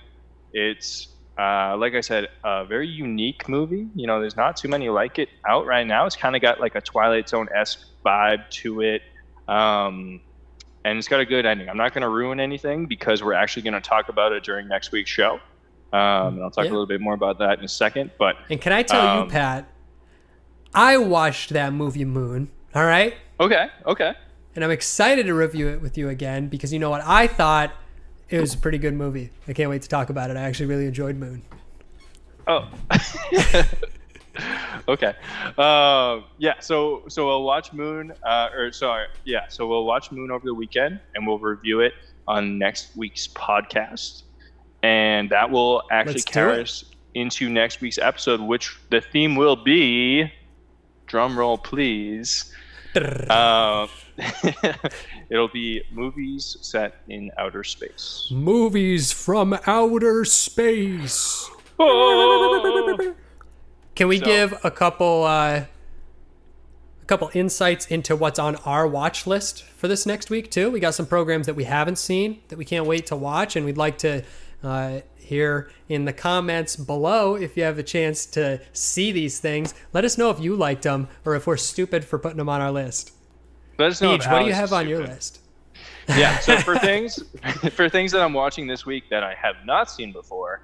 It's, like I said, a very unique movie. You know, there's not too many like it out right now. It's kind of got like a Twilight Zone-esque vibe to it. And it's got a good ending. I'm not going to ruin anything because we're actually going to talk about it during next week's show. And I'll talk a little bit more about that in a second. And can I tell you, Pat, I watched that movie Moon, all right? Okay. And I'm excited to review it with you again because you know what? I thought it was a pretty good movie. I can't wait to talk about it. I actually really enjoyed Moon. Oh. Okay. So we'll watch Moon. So we'll watch Moon over the weekend, and we'll review it on next week's podcast, and that will actually carry us into next week's episode, which the theme will be. Drum roll, please. It'll be movies set in outer space. Movies from outer space. Oh! Can we give a couple insights into what's on our watch list for this next week too? We got some programs that we haven't seen that we can't wait to watch, and we'd like to hear in the comments below if you have a chance to see these things. Let us know if you liked them or if we're stupid for putting them on our list. Let us know. Peej, what do you have on your list? Yeah, so for things that I'm watching this week that I have not seen before,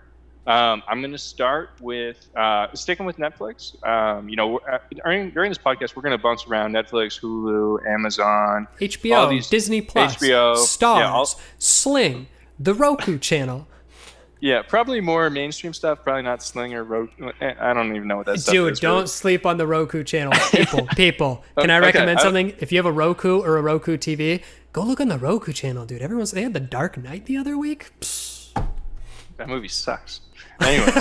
I'm going to start with sticking with Netflix. During this podcast, we're going to bounce around Netflix, Hulu, Amazon, HBO, Disney Plus, HBO, Stars, Sling, the Roku channel. Yeah, probably more mainstream stuff. Probably not Sling or Roku. I don't even know what that stuff is. Dude, don't really sleep on the Roku channel. People. Can I recommend something? If you have a Roku or a Roku TV, go look on the Roku channel, dude. They had The Dark Knight the other week. Psst. That movie sucks. Anyways.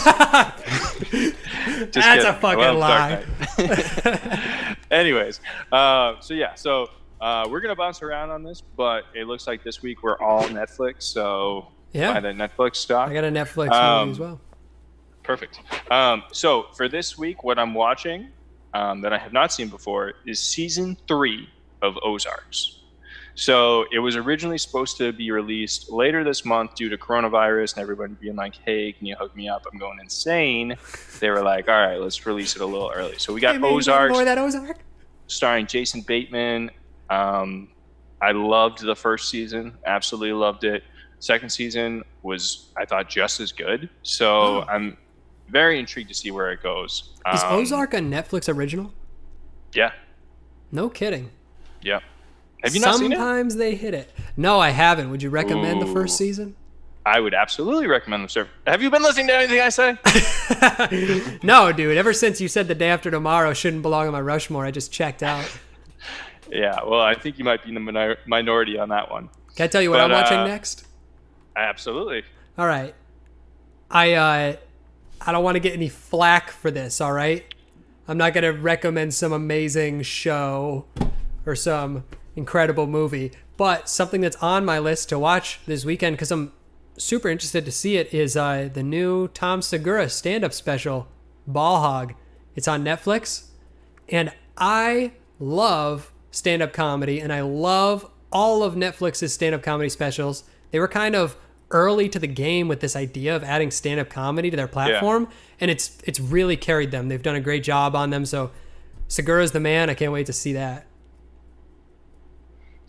That's a fucking lie. Anyways. So we're going to bounce around on this, but it looks like this week we're all Netflix. So buy the Netflix stock. I got a Netflix movie as well. Perfect. So for this week, what I'm watching that I have not seen before is season 3 of Ozarks. So it was originally supposed to be released later this month due to coronavirus and everybody being like, hey, can you hook me up? I'm going insane. They were like, all right, let's release it a little early. So we got Ozarks. More of that Ozark? Starring Jason Bateman. I loved the first season. Absolutely loved it. Second season was, I thought, just as good. So I'm very intrigued to see where it goes. Is Ozark a Netflix original? Yeah. No kidding. Yeah. Have you not seen it? Sometimes they hit it. No, I haven't. Would you recommend the first season? I would absolutely recommend The Survivor. Have you been listening to anything I say? No, dude. Ever since you said The Day After Tomorrow shouldn't belong on my Rushmore, I just checked out. Yeah, well, I think you might be in the minority on that one. Can I tell you what I'm watching next? Absolutely. All right. I don't want to get any flack for this, all right? I'm not going to recommend some amazing show or some incredible movie, but something that's on my list to watch this weekend because I'm super interested to see it is the new Tom Segura stand-up special, Ball Hog. It's on Netflix, and I love stand-up comedy, and I love all of Netflix's stand-up comedy specials. They were kind of early to the game with this idea of adding stand-up comedy to their platform, and it's really carried them. They've done a great job on them, so Segura's the man. I can't wait to see that.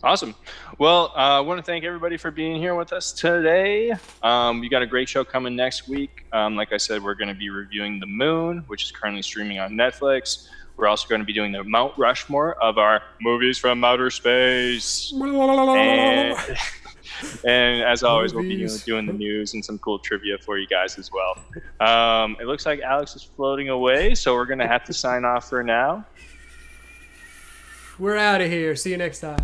Awesome. Well, I want to thank everybody for being here with us today. We got a great show coming next week. Like I said, we're going to be reviewing The Moon, which is currently streaming on Netflix. We're also going to be doing the Mount Rushmore of our movies from outer space. And as always, we'll be doing the news and some cool trivia for you guys as well. It looks like Alex is floating away, so we're going to have to sign off for now. We're out of here. See you next time.